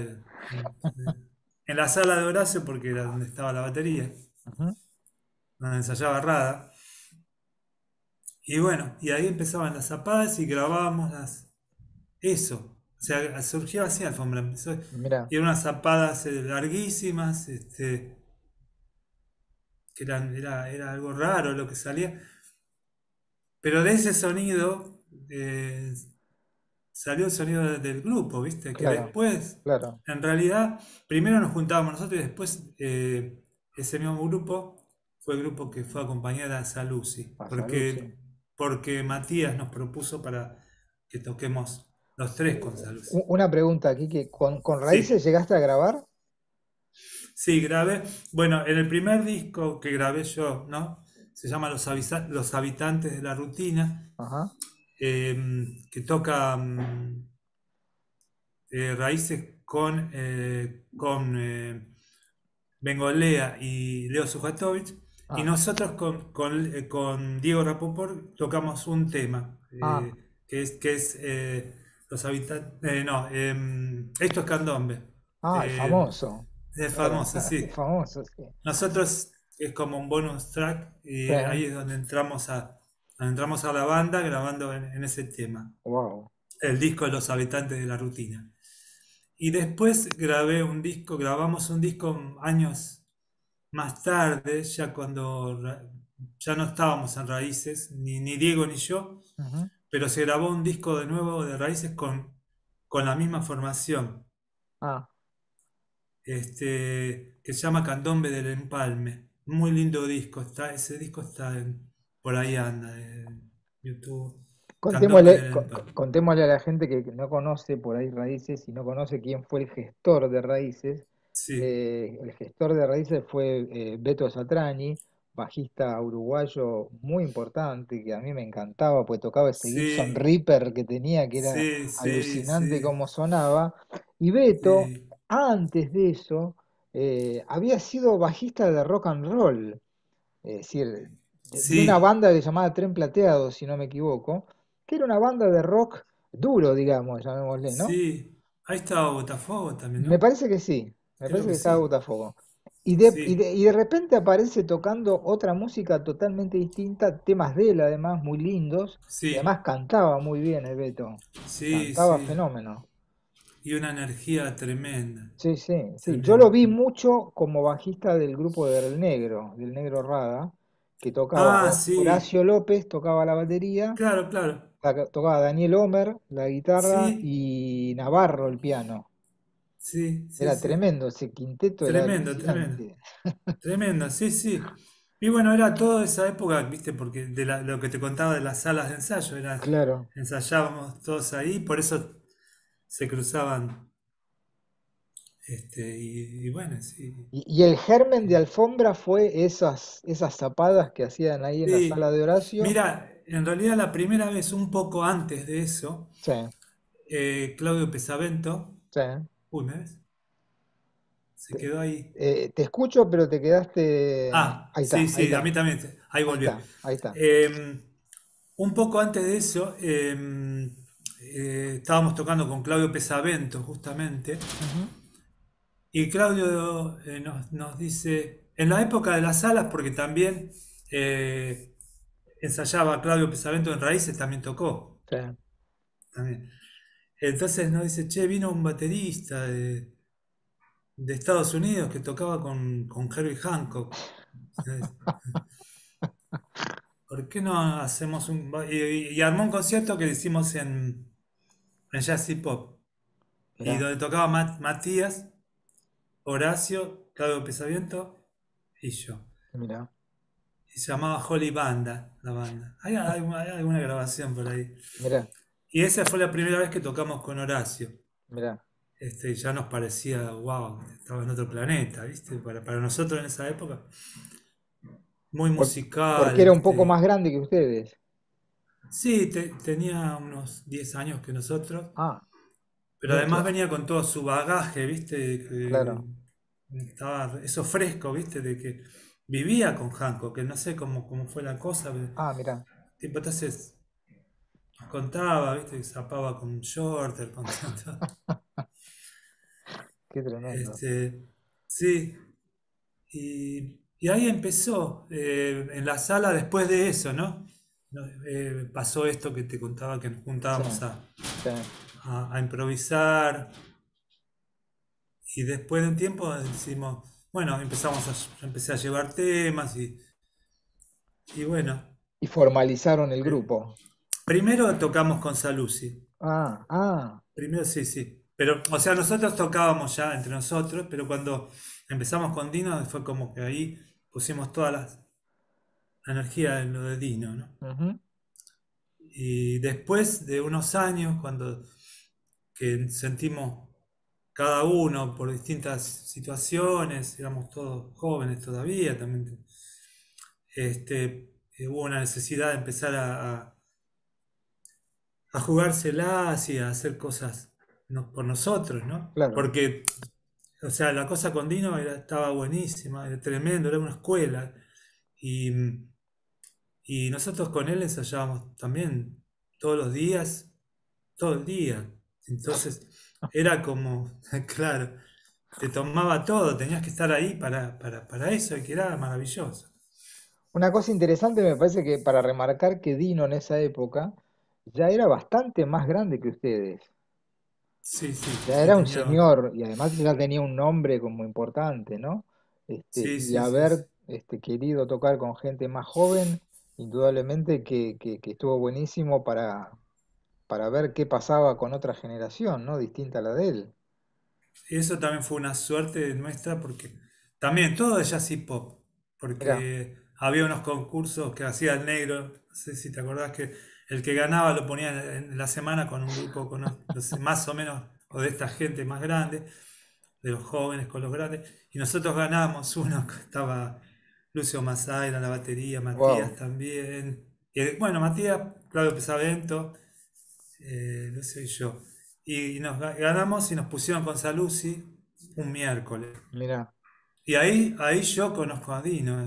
Speaker 2: en la sala de Horacio? Porque era donde estaba la batería,
Speaker 1: Ujú.
Speaker 2: donde ensayaba Rada. Y bueno, y ahí empezaban las zapadas y grabábamos eso. O sea, surgió así Alfombra.
Speaker 1: Mirá.
Speaker 2: Y eran unas zapadas larguísimas, era algo raro lo que salía. Pero de ese sonido salió el sonido del grupo, ¿viste? Que
Speaker 1: Claro,
Speaker 2: después,
Speaker 1: claro.
Speaker 2: en realidad, primero nos juntábamos nosotros y después ese mismo grupo fue el grupo que fue a acompañar a Saluzzi.
Speaker 1: A salud,
Speaker 2: Porque
Speaker 1: sí.
Speaker 2: porque Matías nos propuso para que toquemos los tres con Salus.
Speaker 1: Una pregunta aquí, que con Raíces
Speaker 2: Sí,
Speaker 1: llegaste a grabar.
Speaker 2: sí, grabé. Bueno, en el primer disco que grabé yo, ¿no? Se llama Los Habitantes de la Rutina,
Speaker 1: Ajá.
Speaker 2: eh, que toca Raíces con Bengolea y Leo Sujatovich, y
Speaker 1: Ah,
Speaker 2: nosotros con Diego Rapoport tocamos un tema,
Speaker 1: ah,
Speaker 2: que es Los Habitantes, no, Esto es Candombe,
Speaker 1: ah, el
Speaker 2: eh,
Speaker 1: famoso.
Speaker 2: es
Speaker 1: Claro,
Speaker 2: famoso,
Speaker 1: el
Speaker 2: sí.
Speaker 1: famoso, sí.
Speaker 2: Nosotros es como un bonus track
Speaker 1: Sí,
Speaker 2: y ahí es donde entramos a la banda grabando en ese tema,
Speaker 1: wow.
Speaker 2: el disco de Los Habitantes de la Rutina. Y después grabamos un disco años más tarde, ya ya no estábamos en Raíces, ni Diego ni yo,
Speaker 1: Ujú.
Speaker 2: pero se grabó un disco de nuevo de Raíces con la misma formación,
Speaker 1: Ah,
Speaker 2: que se llama Candombe del Empalme. Muy lindo disco, ese disco está por ahí anda, en YouTube. Candombe
Speaker 1: contémosle,
Speaker 2: del Empalme.
Speaker 1: contémosle a la gente que no conoce por ahí Raíces y no conoce quién fue el gestor de Raíces.
Speaker 2: Sí,
Speaker 1: El gestor de Raíces fue Beto Satrani, bajista uruguayo muy importante, que a mí me encantaba, pues tocaba ese Gibson
Speaker 2: sí,
Speaker 1: Reaper que tenía, que era
Speaker 2: sí, sí,
Speaker 1: alucinante
Speaker 2: sí,
Speaker 1: cómo sonaba. Y Beto,
Speaker 2: sí,
Speaker 1: antes de eso, había sido bajista de rock and roll, es decir, de una
Speaker 2: sí,
Speaker 1: banda llamada Tren Plateado, si no me equivoco, que era una banda de rock duro, digamos, llamémosle, ¿no?
Speaker 2: sí. Ahí estaba Botafogo también,
Speaker 1: Me
Speaker 2: ¿no?
Speaker 1: parece que sí, me
Speaker 2: Creo
Speaker 1: parece
Speaker 2: que
Speaker 1: que estaba
Speaker 2: sí.
Speaker 1: Botafogo. Y de, y
Speaker 2: Sí,
Speaker 1: de, y de repente aparece tocando otra música totalmente distinta, temas de él además muy lindos, y
Speaker 2: sí,
Speaker 1: además cantaba muy bien el Beto,
Speaker 2: sí,
Speaker 1: cantaba
Speaker 2: sí.
Speaker 1: fenómeno.
Speaker 2: Y una energía tremenda,
Speaker 1: Sí, sí, sí. Yo lo
Speaker 2: tremenda.
Speaker 1: vi mucho como bajista del grupo del Negro Rada, que tocaba
Speaker 2: Ah, sí,
Speaker 1: Horacio López, tocaba la batería,
Speaker 2: claro, claro.
Speaker 1: tocaba Daniel Homer, la guitarra,
Speaker 2: Sí,
Speaker 1: y Navarro, el piano.
Speaker 2: sí, sí,
Speaker 1: Era
Speaker 2: sí.
Speaker 1: tremendo, ese quinteto era
Speaker 2: Tremendo, tremendo.
Speaker 1: alucinante.
Speaker 2: Tremendo, sí, sí. Y bueno, era toda esa época, viste, porque lo que te contaba de las salas de ensayo,
Speaker 1: Claro.
Speaker 2: ensayábamos todos ahí, por eso se cruzaban, y bueno, sí.
Speaker 1: Y el germen de Alfombra fue esas zapadas que hacían ahí en la sala
Speaker 2: Sí,
Speaker 1: de Horacio.
Speaker 2: mira, en realidad la primera vez, un poco antes de eso,
Speaker 1: Sí,
Speaker 2: Claudio Pesavento,
Speaker 1: sí.
Speaker 2: uy, ¿me ves? Se
Speaker 1: Te,
Speaker 2: quedó ahí.
Speaker 1: te escucho, pero te quedaste.
Speaker 2: Ah,
Speaker 1: Ahí
Speaker 2: sí,
Speaker 1: está, ahí
Speaker 2: sí, a
Speaker 1: está,
Speaker 2: mí también, ahí
Speaker 1: ahí
Speaker 2: volvió.
Speaker 1: está, ahí está.
Speaker 2: Eh, un poco antes de eso, estábamos tocando con Claudio Pesavento, justamente,
Speaker 1: Ujú.
Speaker 2: y Claudio nos dice, en la época de las salas, porque también ensayaba Claudio Pesavento en Raíces, también tocó.
Speaker 1: Sí.
Speaker 2: También. Entonces nos dice, che, vino un baterista de Estados Unidos que tocaba con Herbie Hancock. ¿Por qué no hacemos y armó un concierto que hicimos en Jazz y Pop. Y
Speaker 1: Mirá,
Speaker 2: donde tocaba Matías, Horacio, Claudio Pesaviento y yo.
Speaker 1: mirá,
Speaker 2: Y se llamaba Holy Banda, la banda. Hay alguna grabación por ahí.
Speaker 1: mirá,
Speaker 2: Y esa fue la primera vez que tocamos con Horacio.
Speaker 1: mirá.
Speaker 2: Ya nos parecía, wow, estaba en otro planeta, ¿viste? Para nosotros en esa época. Muy
Speaker 1: Porque
Speaker 2: musical,
Speaker 1: era un poco más
Speaker 2: ¿viste?
Speaker 1: grande que ustedes.
Speaker 2: Sí, tenía unos 10 años que nosotros,
Speaker 1: Ah,
Speaker 2: pero además
Speaker 1: muchos,
Speaker 2: venía con todo su bagaje, ¿viste?
Speaker 1: claro.
Speaker 2: Estaba eso fresco, ¿viste? De que vivía con Hancock, que no sé cómo fue la cosa, pero,
Speaker 1: Ah, mirá,
Speaker 2: tipo, entonces nos contaba, ¿viste? Que zapaba con Shorter, con todo.
Speaker 1: qué tremendo.
Speaker 2: Este, sí, y ahí empezó, en la sala después de eso, ¿no? Pasó esto que te contaba, que nos
Speaker 1: Sí,
Speaker 2: juntábamos
Speaker 1: sí.
Speaker 2: a improvisar, y después de un tiempo decimos, bueno, empecé a llevar temas y bueno,
Speaker 1: Y formalizaron el
Speaker 2: eh,
Speaker 1: grupo.
Speaker 2: primero tocamos con Saluzzi,
Speaker 1: Ah, ah,
Speaker 2: primero sí, sí, pero, o sea, nosotros tocábamos ya entre nosotros, pero cuando empezamos con Dino fue como que ahí pusimos toda la energía en lo de Dino, ¿no?
Speaker 1: ujú.
Speaker 2: Y después de unos años, cuando que sentimos cada uno por distintas situaciones, éramos todos jóvenes todavía, también hubo una necesidad de empezar a jugárselas y a hacer cosas por nosotros, ¿no?
Speaker 1: Claro.
Speaker 2: Porque, o sea, la cosa con Dino estaba buenísima, era tremendo, era una escuela. Y, y nosotros con él ensayábamos también todos los días, todo el día. Entonces, era como, claro, te tomaba todo, tenías que estar ahí para eso, y que era maravilloso.
Speaker 1: Una cosa interesante me parece que para remarcar que Dino en esa época ya era bastante más grande que ustedes.
Speaker 2: Sí, sí,
Speaker 1: Ya
Speaker 2: ya
Speaker 1: era un
Speaker 2: tenía,
Speaker 1: señor y además ya tenía un nombre como importante, ¿no?
Speaker 2: sí,
Speaker 1: Y
Speaker 2: sí, sí, sí.
Speaker 1: haber querido tocar con gente más joven, indudablemente que estuvo buenísimo para ver qué pasaba con otra generación, ¿no? Distinta a la de él.
Speaker 2: Y eso también fue una suerte nuestra porque también todo es jazz y pop,
Speaker 1: Mirá,
Speaker 2: porque había unos concursos que hacía el negro, no sé si te acordás que el que ganaba lo ponía en la semana con un grupo con más o menos, o de esta gente más grande, de los jóvenes con los grandes, y nosotros ganamos uno, que estaba Lucio Mazaira en la batería, Matías
Speaker 1: wow,
Speaker 2: también, y, bueno, Matías, Claudio Pesavento, Lucio y yo. Y nos ganamos y nos pusieron con Saluzzi un miércoles.
Speaker 1: mirá.
Speaker 2: Y ahí yo conozco a Dino,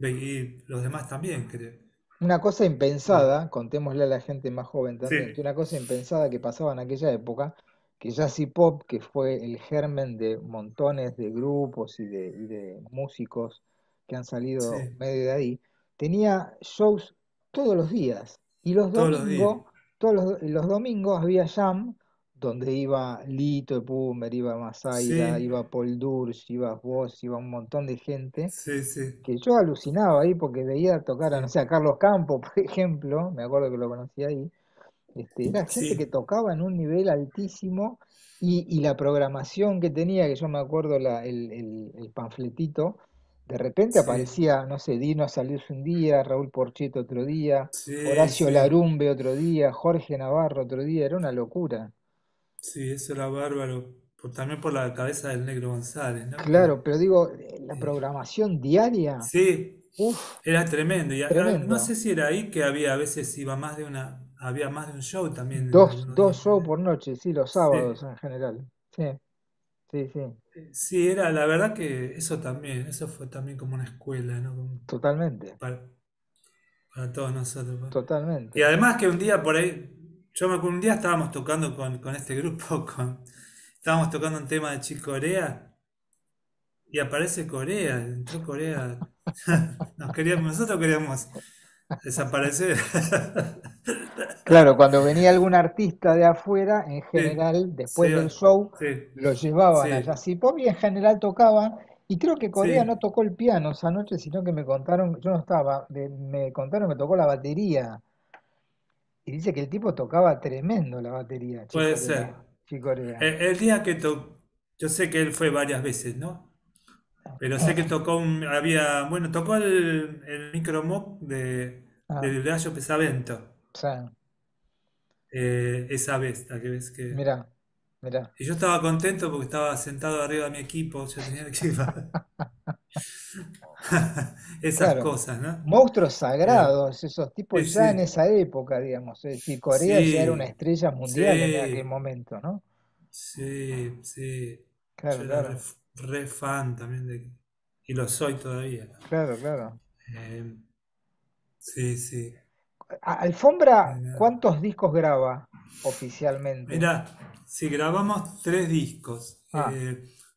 Speaker 2: y los demás también, creo.
Speaker 1: Una cosa
Speaker 2: Eh,
Speaker 1: impensada, contémosle a la gente más joven también, que
Speaker 2: sí,
Speaker 1: una cosa impensada que pasaba en aquella época, que Jazz y Pop, que fue el germen de montones de grupos y de músicos que han salido
Speaker 2: sí,
Speaker 1: medio de ahí, tenía shows todos los días. Y los
Speaker 2: todos los días.
Speaker 1: domingos, los domingos había jam, donde iba Lito Epumer, iba Mazaira,
Speaker 2: Sí,
Speaker 1: iba Paul Dursch, iba vos, iba un montón de gente
Speaker 2: sí, sí,
Speaker 1: que yo alucinaba ahí porque veía tocar a, no
Speaker 2: sí,
Speaker 1: sé, a Carlos Campo, por ejemplo, me acuerdo que lo conocí ahí, era gente que
Speaker 2: sí,
Speaker 1: tocaba en un nivel altísimo y la programación que tenía, que yo me acuerdo el panfletito, de repente
Speaker 2: sí,
Speaker 1: aparecía, no sé, Dino Salius un día, Raúl Porcheto otro día,
Speaker 2: sí,
Speaker 1: Horacio
Speaker 2: sí,
Speaker 1: Larumbe otro día, Jorge Navarro otro día, era una locura.
Speaker 2: sí, eso era bárbaro. También por la cabeza del negro González, ¿no?
Speaker 1: Claro, pero digo, la
Speaker 2: Eh,
Speaker 1: programación diaria,
Speaker 2: sí,
Speaker 1: uff,
Speaker 2: era tremendo. Y no sé
Speaker 1: tremendo.
Speaker 2: si era ahí que había, a veces había más de un show también en algunos
Speaker 1: Dos
Speaker 2: días.
Speaker 1: shows por noche, sí, los sábados
Speaker 2: Sí,
Speaker 1: en general. Sí, sí, sí,
Speaker 2: sí, era la verdad que eso también, eso fue también como una escuela, ¿no?
Speaker 1: totalmente,
Speaker 2: Para, para todos nosotros. ¿No? Y
Speaker 1: totalmente.
Speaker 2: además que un día por ahí, yo me acuerdo un día estábamos tocando con este grupo, estábamos tocando un tema de Chick Corea y aparece Corea, entró Corea, nosotros queríamos desaparecer.
Speaker 1: Claro, cuando venía algún artista de afuera, en
Speaker 2: Sí,
Speaker 1: general, después del
Speaker 2: sí,
Speaker 1: show,
Speaker 2: sí,
Speaker 1: lo llevaban a
Speaker 2: sí,
Speaker 1: Jazz y Pop y en general tocaban. Y creo que Corea no
Speaker 2: sí.
Speaker 1: tocó el piano esa noche, sino que me contaron, yo no estaba, me contaron que tocó la batería. Y dice que el tipo tocaba tremendo la batería,
Speaker 2: Puede
Speaker 1: Chicorea.
Speaker 2: ser.
Speaker 1: Chicorea.
Speaker 2: El día que tocó, yo sé que él fue varias veces, ¿no? Pero sé que tocó bueno, tocó el micro
Speaker 1: Ah,
Speaker 2: del Gallo Pesavento,
Speaker 1: o sea,
Speaker 2: esa vez, la que ves que...
Speaker 1: mirá, mirá.
Speaker 2: Y yo estaba contento porque estaba sentado arriba de mi equipo, yo tenía el equipo. Esas
Speaker 1: Claro,
Speaker 2: cosas, ¿no?
Speaker 1: monstruos
Speaker 2: Pero,
Speaker 1: sagrados, esos
Speaker 2: sí,
Speaker 1: tipos ya en
Speaker 2: sí,
Speaker 1: esa época, digamos. Es decir, Corea ya era una
Speaker 2: sí,
Speaker 1: estrella mundial en aquel
Speaker 2: sí,
Speaker 1: momento, ¿no?
Speaker 2: sí, sí.
Speaker 1: Claro,
Speaker 2: Yo era
Speaker 1: claro,
Speaker 2: re fan también y lo soy todavía.
Speaker 1: claro, claro.
Speaker 2: Eh, sí, sí.
Speaker 1: Alfombra, ¿cuántos discos graba oficialmente?
Speaker 2: Mira, si grabamos tres discos,
Speaker 1: Ah,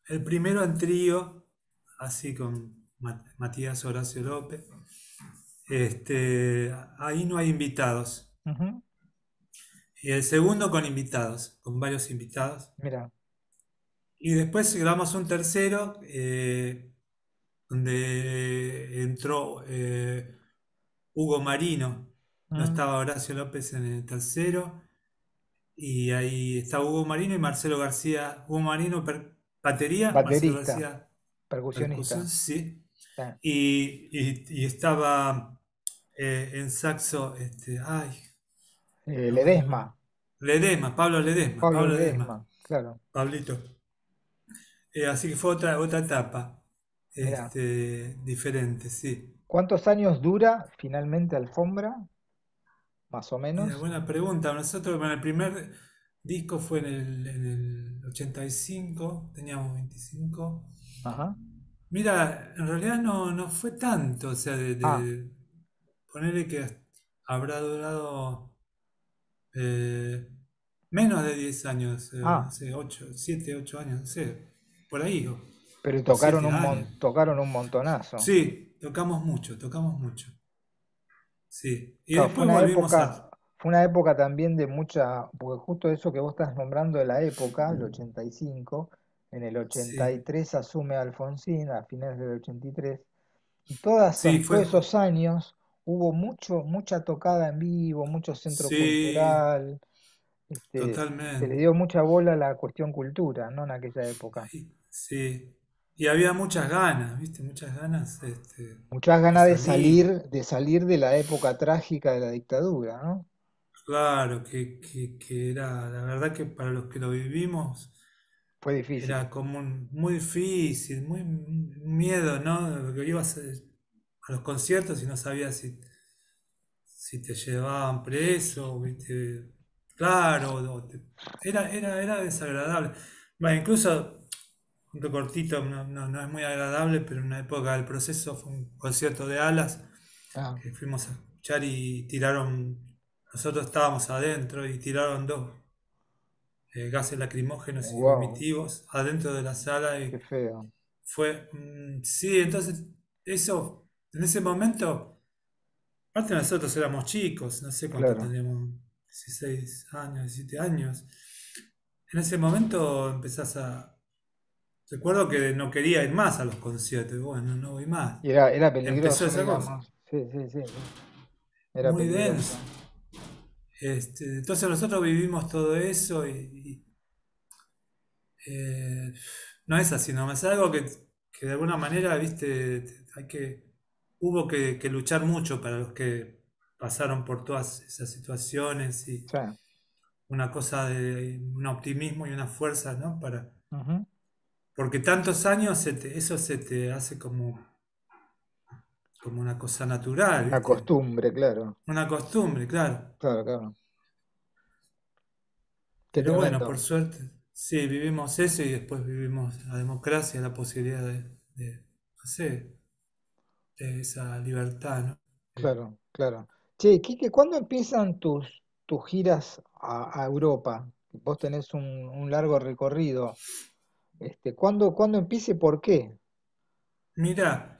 Speaker 2: el primero en trío, así con Matías Horacio López, ahí no hay invitados.
Speaker 1: ujú,
Speaker 2: Y el segundo con invitados, con varios invitados.
Speaker 1: mira,
Speaker 2: Y después grabamos un tercero, donde entró Hugo Marino, no
Speaker 1: mm,
Speaker 2: estaba Horacio López en el tercero. Y ahí está Hugo Marino y Marcelo García. Hugo Marino, batería, Marcelo
Speaker 1: baterista,
Speaker 2: García, percusión,
Speaker 1: percusionista.
Speaker 2: sí.
Speaker 1: Ah,
Speaker 2: Y estaba en saxo, ay,
Speaker 1: Ledesma,
Speaker 2: Ledesma,
Speaker 1: Pablo
Speaker 2: Pablo Ledesma,
Speaker 1: Ledesma, claro,
Speaker 2: Pablito. Así que fue otra etapa,
Speaker 1: mirá.
Speaker 2: diferente, sí.
Speaker 1: ¿Cuántos años dura finalmente Alfombra? Más o
Speaker 2: Mira,
Speaker 1: menos.
Speaker 2: buena pregunta. Nosotros, bueno, el primer disco fue en el 85, teníamos 25.
Speaker 1: Ajá.
Speaker 2: Mira, en realidad no fue tanto, o sea,
Speaker 1: Ah,
Speaker 2: de ponerle que habrá durado eh, menos de 10 años, no
Speaker 1: ah,
Speaker 2: sé, 8 7 8 años, no sé, por ahí,
Speaker 1: pero
Speaker 2: o 7 años.
Speaker 1: tocaron un montonazo.
Speaker 2: Sí, tocamos mucho, sí. Y
Speaker 1: Claro,
Speaker 2: después volvimos a...
Speaker 1: fue una época también de mucha, porque justo eso que vos estás nombrando de la época, el 85, en el
Speaker 2: Sí,
Speaker 1: 83 asume Alfonsín, a fines del 83, y
Speaker 2: sí,
Speaker 1: todos esos años hubo mucha tocada en vivo, mucho centro
Speaker 2: sí,
Speaker 1: cultural, se le
Speaker 2: totalmente.
Speaker 1: dio mucha bola a la cuestión cultura, ¿no? En aquella época.
Speaker 2: Sí. Y había muchas ganas, ¿viste? Muchas ganas,
Speaker 1: Muchas
Speaker 2: de
Speaker 1: ganas
Speaker 2: salir.
Speaker 1: de salir de la época trágica de la dictadura, ¿no?
Speaker 2: Claro, que era, la verdad que para los que lo vivimos,
Speaker 1: Fue difícil.
Speaker 2: era como muy difícil, muy miedo, ¿no? Porque ibas a los conciertos y no sabías si te llevaban preso, ¿viste? Claro, era desagradable. Bueno, incluso un recortito, no es muy agradable, pero en una época del proceso fue un concierto de Alas
Speaker 1: Ah,
Speaker 2: que fuimos a escuchar y tiraron, nosotros estábamos adentro y tiraron dos gases lacrimógenos y
Speaker 1: wow,
Speaker 2: vomitivos adentro de la sala
Speaker 1: qué
Speaker 2: y
Speaker 1: feo.
Speaker 2: sí, entonces eso, en ese momento, aparte nosotros éramos chicos, no sé cuánto
Speaker 1: Claro.
Speaker 2: teníamos, 16 años, 17 años, en ese momento empezás a... Recuerdo que no quería ir más a los conciertos, y bueno, no voy más.
Speaker 1: Y era
Speaker 2: Empezó
Speaker 1: peligroso,
Speaker 2: esa cosa,
Speaker 1: digamos. Sí, sí, sí, sí. Era
Speaker 2: muy denso.
Speaker 1: peligroso.
Speaker 2: Entonces nosotros vivimos todo eso eh, no es así, no es algo que de alguna manera, viste, hubo que luchar mucho para los que pasaron por todas esas situaciones y
Speaker 1: Sí.
Speaker 2: una cosa de un optimismo y una fuerza, ¿no?
Speaker 1: Ujú.
Speaker 2: Porque tantos años eso se te hace como una cosa natural,
Speaker 1: Una
Speaker 2: ¿viste?
Speaker 1: costumbre, claro.
Speaker 2: Una costumbre, claro.
Speaker 1: Claro, claro. Qué
Speaker 2: Pero bueno,
Speaker 1: tremendo.
Speaker 2: por suerte, sí, vivimos eso y después vivimos la democracia, la posibilidad no sé, de esa libertad, ¿no? Eh,
Speaker 1: Claro, claro. Che, Quique, ¿cuándo empiezan tus giras a Europa? Vos tenés un largo recorrido. ¿Cuándo empieza y por qué?
Speaker 2: Mira,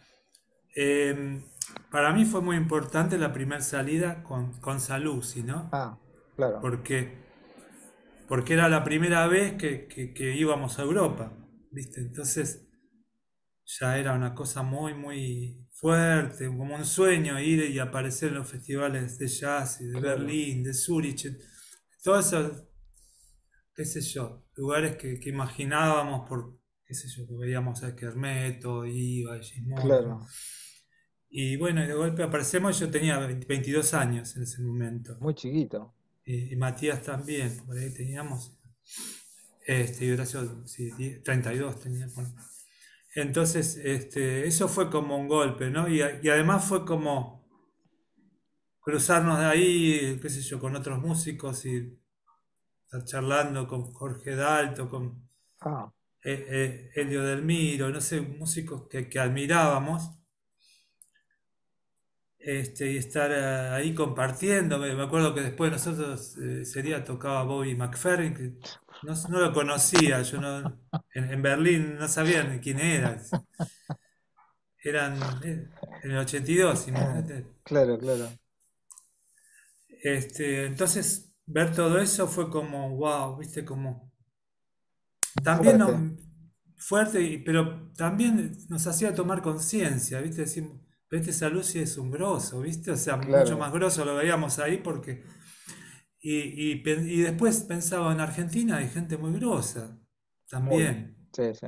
Speaker 2: para mí fue muy importante la primera salida con Saluzzi, ¿no?
Speaker 1: Ah, claro,
Speaker 2: Porque, porque era la primera vez que íbamos a Europa, ¿viste? Entonces ya era una cosa muy fuerte, como un sueño ir y aparecer en los festivales de jazz y de
Speaker 1: claro.
Speaker 2: Berlín, de Zúrich, todos esos, qué sé yo, lugares que imaginábamos por, qué sé yo, que veíamos a Kermeto, Iba, Gismonti.
Speaker 1: Claro.
Speaker 2: Y bueno, y de golpe aparecemos, yo tenía 22 años en ese momento.
Speaker 1: Muy chiquito.
Speaker 2: Y Matías también, por ahí teníamos. Y Horacio, sí, 32 teníamos. Bueno. Entonces, eso fue como un golpe, ¿no? Y además fue como cruzarnos de ahí, qué sé yo, con otros músicos y estar charlando con Jorge Dalto, con
Speaker 1: Ah,
Speaker 2: Elio Delmiro, no sé, músicos que admirábamos. Y estar ahí compartiendo. Me acuerdo que después nosotros ese día tocaba Bobby McFerrin, que no lo conocía, yo no, en Berlín no sabía ni quién era. Eran en el 82, imagínate.
Speaker 1: claro, claro.
Speaker 2: Entonces, ver todo eso fue como, wow, viste, como también
Speaker 1: Fuerte,
Speaker 2: fuerte, pero también nos hacía tomar conciencia, viste, decimos, pero este Saluzzi es un grosso, viste, o sea, mucho
Speaker 1: claro.
Speaker 2: más grosso lo veíamos ahí porque y después pensaba en Argentina hay gente muy grosa
Speaker 1: Muy.
Speaker 2: también.
Speaker 1: Sí, sí,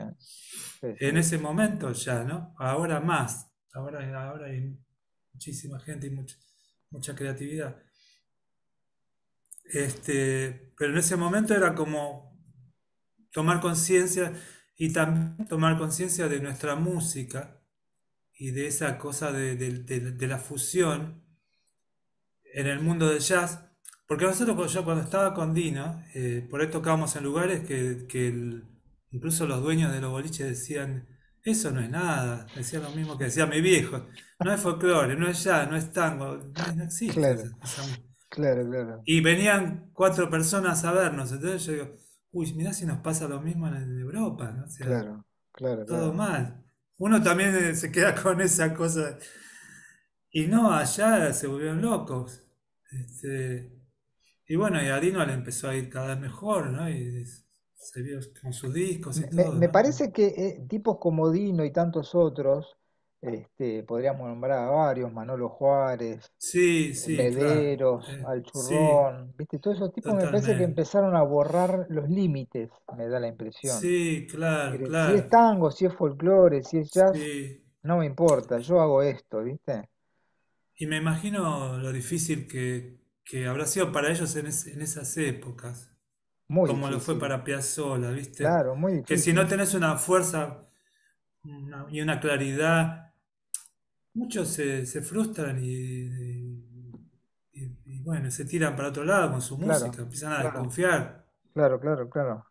Speaker 1: sí,
Speaker 2: En
Speaker 1: sí.
Speaker 2: ese momento ya, ¿no? Ahora más. Ahora hay muchísima gente y mucha creatividad. Pero en ese momento era como tomar conciencia y también tomar conciencia de nuestra música y de esa cosa de la fusión en el mundo del jazz. Porque nosotros, yo cuando estaba con Dino, por ahí tocábamos en lugares incluso los dueños de los boliches decían, eso no es nada, decían lo mismo que decía mi viejo, no es folclore, no es jazz, no es tango, no existe
Speaker 1: Claro,
Speaker 2: música.
Speaker 1: claro, claro,
Speaker 2: Y venían cuatro personas a vernos, entonces yo digo, uy, mirá si nos pasa lo mismo en Europa, ¿no? O sea,
Speaker 1: claro, claro,
Speaker 2: todo
Speaker 1: claro.
Speaker 2: mal. Uno también se queda con esa cosa. Y no, allá se volvieron locos. Este, y bueno, y a Dino le empezó a ir cada vez mejor, ¿no? Y se vio con sus discos y todo,
Speaker 1: Me
Speaker 2: ¿no?
Speaker 1: parece que tipos como Dino y tantos otros, podríamos nombrar a varios, Manolo Juárez,
Speaker 2: Sí, sí, claro.
Speaker 1: Mederos,
Speaker 2: Sí,
Speaker 1: Alchurrón, ¿viste? Todos esos tipos me parece que
Speaker 2: totalmente.
Speaker 1: empezaron a borrar los límites, me da la impresión.
Speaker 2: Sí, claro,
Speaker 1: Si es
Speaker 2: claro.
Speaker 1: tango, si es folclore, si es jazz,
Speaker 2: Sí.
Speaker 1: no me importa, yo hago esto, ¿viste?
Speaker 2: Y me imagino lo difícil que habrá sido para ellos en esas épocas,
Speaker 1: Muy
Speaker 2: como lo fue
Speaker 1: difícil,
Speaker 2: para Piazzolla, ¿viste?
Speaker 1: claro, muy
Speaker 2: Que si no
Speaker 1: difícil.
Speaker 2: tenés una fuerza y una claridad, muchos se frustran y bueno, se tiran para otro lado con su
Speaker 1: Claro,
Speaker 2: música, empiezan a desconfiar.
Speaker 1: claro, claro, claro.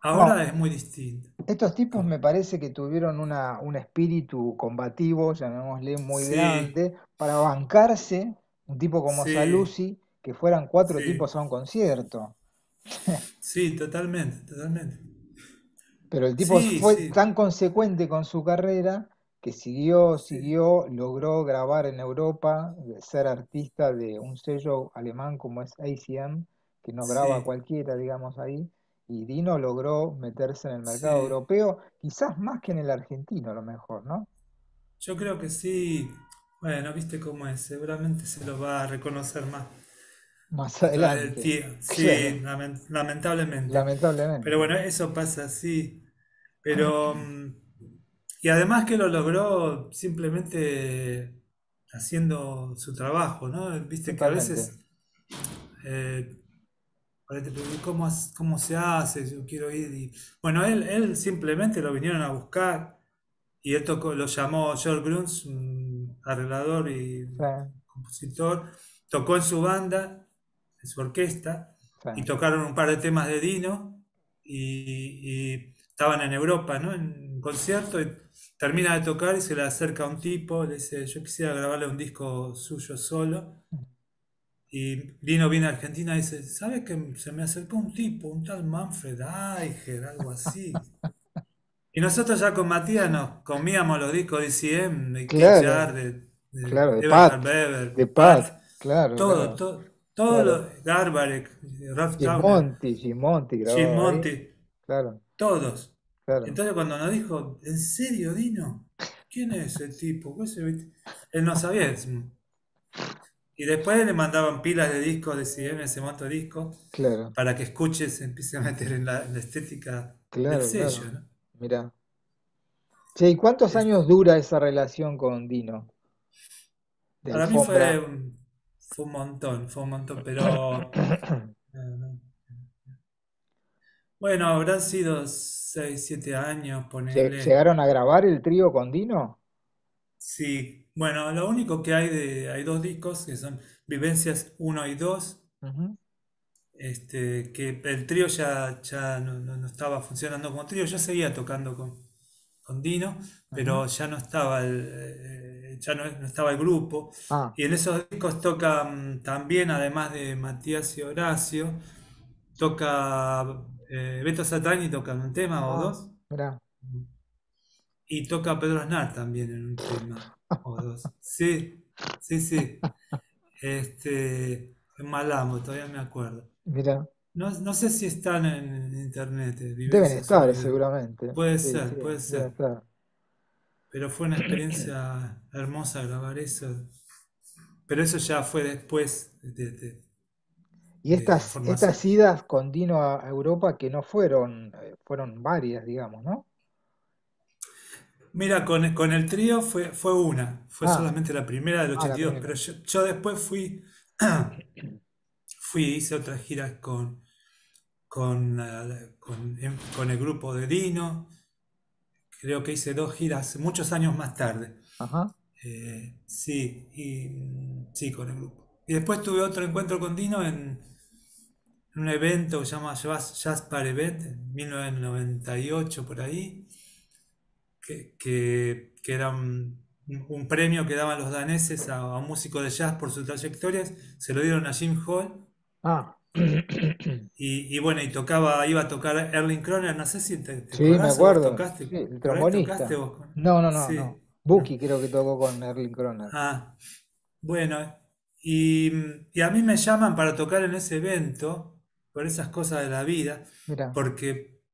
Speaker 1: No,
Speaker 2: Ahora es muy distinto.
Speaker 1: estos tipos me parece que tuvieron un espíritu combativo, llamémosle muy
Speaker 2: Sí,
Speaker 1: grande, para bancarse un tipo como
Speaker 2: sí,
Speaker 1: Saluzzi, que fueran cuatro
Speaker 2: sí,
Speaker 1: tipos a un concierto.
Speaker 2: sí, totalmente, totalmente.
Speaker 1: Pero el tipo
Speaker 2: Sí,
Speaker 1: fue
Speaker 2: sí,
Speaker 1: tan consecuente con su carrera que siguió,
Speaker 2: sí,
Speaker 1: siguió, logró grabar en Europa, ser artista de un sello alemán como es ACM, que no graba
Speaker 2: sí,
Speaker 1: cualquiera, digamos ahí. Y Dino logró meterse en el mercado
Speaker 2: sí.
Speaker 1: europeo, quizás más que en el argentino a lo mejor, ¿no?
Speaker 2: Yo creo que sí. Bueno, viste cómo es, seguramente se lo va a reconocer más
Speaker 1: Más
Speaker 2: a través del
Speaker 1: adelante.
Speaker 2: tiempo.
Speaker 1: Claro,
Speaker 2: Sí, lamentablemente. Pero
Speaker 1: lamentablemente.
Speaker 2: bueno, eso pasa así. Pero, y además que lo logró simplemente haciendo su trabajo, ¿no? Viste que a
Speaker 1: Totalmente.
Speaker 2: veces, eh, por ahí te pregunto, ¿cómo se hace? Yo quiero ir y... Bueno, él simplemente lo vinieron a buscar y él tocó, lo llamó George Bruns, un arreglador y
Speaker 1: Sí,
Speaker 2: compositor, tocó en su banda, en su orquesta,
Speaker 1: sí.
Speaker 2: y tocaron un par de temas de Dino y estaban en Europa, ¿no? En un concierto y termina de tocar y se le acerca un tipo, le dice, yo quisiera grabarle un disco suyo solo. Y Dino viene a Argentina y dice, ¿sabes que se me acercó un tipo, un tal Manfred Eicher, algo así? Y nosotros ya con Matías nos comíamos los discos de ECM, de Keith
Speaker 1: Claro,
Speaker 2: Jarrett, de
Speaker 1: claro,
Speaker 2: Eberhard Weber,
Speaker 1: De Pat,
Speaker 2: Pat,
Speaker 1: claro,
Speaker 2: todo,
Speaker 1: claro,
Speaker 2: todo, todo
Speaker 1: claro.
Speaker 2: lo, Garbarek, Ralph Towner,
Speaker 1: Gismonti
Speaker 2: Jim
Speaker 1: grababa ahí,
Speaker 2: Monty,
Speaker 1: claro,
Speaker 2: todos.
Speaker 1: claro,
Speaker 2: Entonces cuando nos dijo, ¿en serio, Dino? ¿Quién es ese tipo? Él no sabía eso. Y después le mandaban pilas de discos de ECM, ese monto de discos,
Speaker 1: claro,
Speaker 2: para que escuche, se empiece a meter en la estética del
Speaker 1: claro,
Speaker 2: sello,
Speaker 1: claro.
Speaker 2: ¿no?
Speaker 1: Mira. Che, ¿y cuántos años dura esa relación con Dino de
Speaker 2: Para mí
Speaker 1: Alfombra?
Speaker 2: fue un montón, pero bueno, habrán sido 6 7 años, ponele.
Speaker 1: ¿Llegaron a grabar el trío con Dino?
Speaker 2: Sí, bueno, lo único que hay dos discos que son Vivencias uno y 2
Speaker 1: Ujú,
Speaker 2: que el trío ya no estaba funcionando como trío, yo seguía tocando con Dino,
Speaker 1: ujú.
Speaker 2: pero ya no estaba no estaba el grupo.
Speaker 1: Ah,
Speaker 2: Y en esos discos tocan también, además de Matías y Horacio, toca Beto Satriani toca en un tema o
Speaker 1: ah,
Speaker 2: dos,
Speaker 1: mira.
Speaker 2: y toca Pedro Aznar también en un tema o dos. Sí, sí, sí. En Malamo, todavía me acuerdo.
Speaker 1: Mira.
Speaker 2: No sé si están en internet,
Speaker 1: Deben
Speaker 2: Vivencias uno
Speaker 1: estar
Speaker 2: y 2.
Speaker 1: seguramente.
Speaker 2: Puede
Speaker 1: Sí, sí,
Speaker 2: ser, puede
Speaker 1: deben
Speaker 2: ser.
Speaker 1: estar.
Speaker 2: Pero fue una experiencia hermosa grabar eso. Pero eso ya fue después
Speaker 1: Y
Speaker 2: de la formación.
Speaker 1: estas idas con Dino a Europa que no fueron, fueron varias, digamos, ¿no?
Speaker 2: Mira, con el trío fue una, fue
Speaker 1: Ah,
Speaker 2: solamente la primera del
Speaker 1: la
Speaker 2: 82, pero
Speaker 1: primera.
Speaker 2: yo después hice otras giras con el grupo de Dino. Creo que hice dos giras muchos años más tarde.
Speaker 1: Ajá.
Speaker 2: Sí, sí, con el grupo. Y después tuve otro encuentro con Dino en un evento que se llama Jazz Event, en 1998 por ahí, que era un premio que daban los daneses a un músico de jazz por sus trayectorias. Se lo dieron a Jim Hall.
Speaker 1: Ah.
Speaker 2: Y bueno, iba a tocar Erling Kroner, no sé si te
Speaker 1: Sí, me
Speaker 2: acordás o vos
Speaker 1: acuerdo.
Speaker 2: tocaste,
Speaker 1: Sí, el
Speaker 2: por ahí tocaste
Speaker 1: trombonista.
Speaker 2: vos.
Speaker 1: No, no, no,
Speaker 2: Sí,
Speaker 1: no.
Speaker 2: no.
Speaker 1: Buki creo que tocó con Erling Kroner.
Speaker 2: Ah, bueno, y a mí me llaman para tocar en ese evento, por esas cosas de la vida,
Speaker 1: Mira.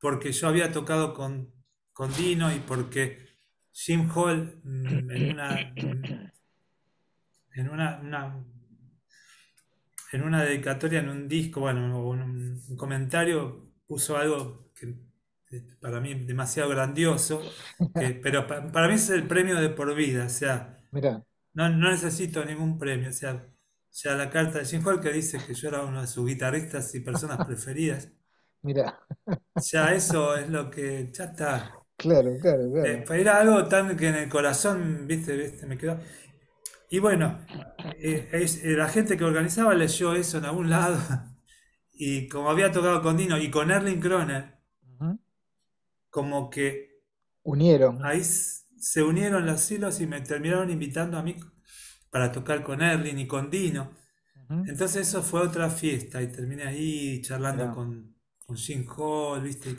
Speaker 2: porque yo había tocado con Dino y porque Jim Hall en una dedicatoria, en un disco, bueno, o en un comentario, puso algo que para mí demasiado grandioso, pero para mí es el premio de por vida, o sea,
Speaker 1: Mira,
Speaker 2: no necesito ningún premio, o sea, la carta de Jim Hall que dice que yo era uno de sus guitarristas y personas preferidas,
Speaker 1: mira.
Speaker 2: ya eso es lo que, ya está.
Speaker 1: Claro, claro, claro.
Speaker 2: Era algo tan que en el corazón, viste, me quedó. Y bueno, la gente que organizaba leyó eso en algún lado. Y como había tocado con Dino y con Erling Kroner,
Speaker 1: Ujú.
Speaker 2: como que
Speaker 1: Unieron.
Speaker 2: ahí se unieron los hilos y me terminaron invitando a mí para tocar con Erling y con Dino.
Speaker 1: Ujú.
Speaker 2: Entonces eso fue otra fiesta y terminé ahí charlando
Speaker 1: Mira,
Speaker 2: con Jim Hall, ¿viste?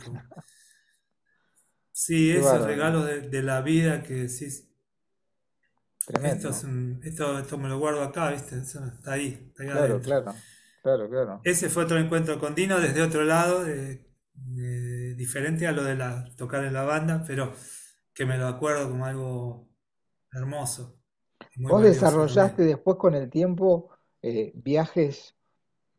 Speaker 2: Sí,
Speaker 1: qué
Speaker 2: esos
Speaker 1: bárbaro.
Speaker 2: regalos de la vida que decís,
Speaker 1: Tremendo.
Speaker 2: esto me lo guardo acá, ¿viste? Eso está ahí
Speaker 1: Claro,
Speaker 2: adentro.
Speaker 1: claro. Claro, claro.
Speaker 2: Ese fue otro encuentro con Dino desde otro lado, diferente a lo de tocar en la banda, pero que me lo acuerdo como algo hermoso y muy
Speaker 1: Vos
Speaker 2: valioso
Speaker 1: desarrollaste
Speaker 2: también.
Speaker 1: después con el tiempo viajes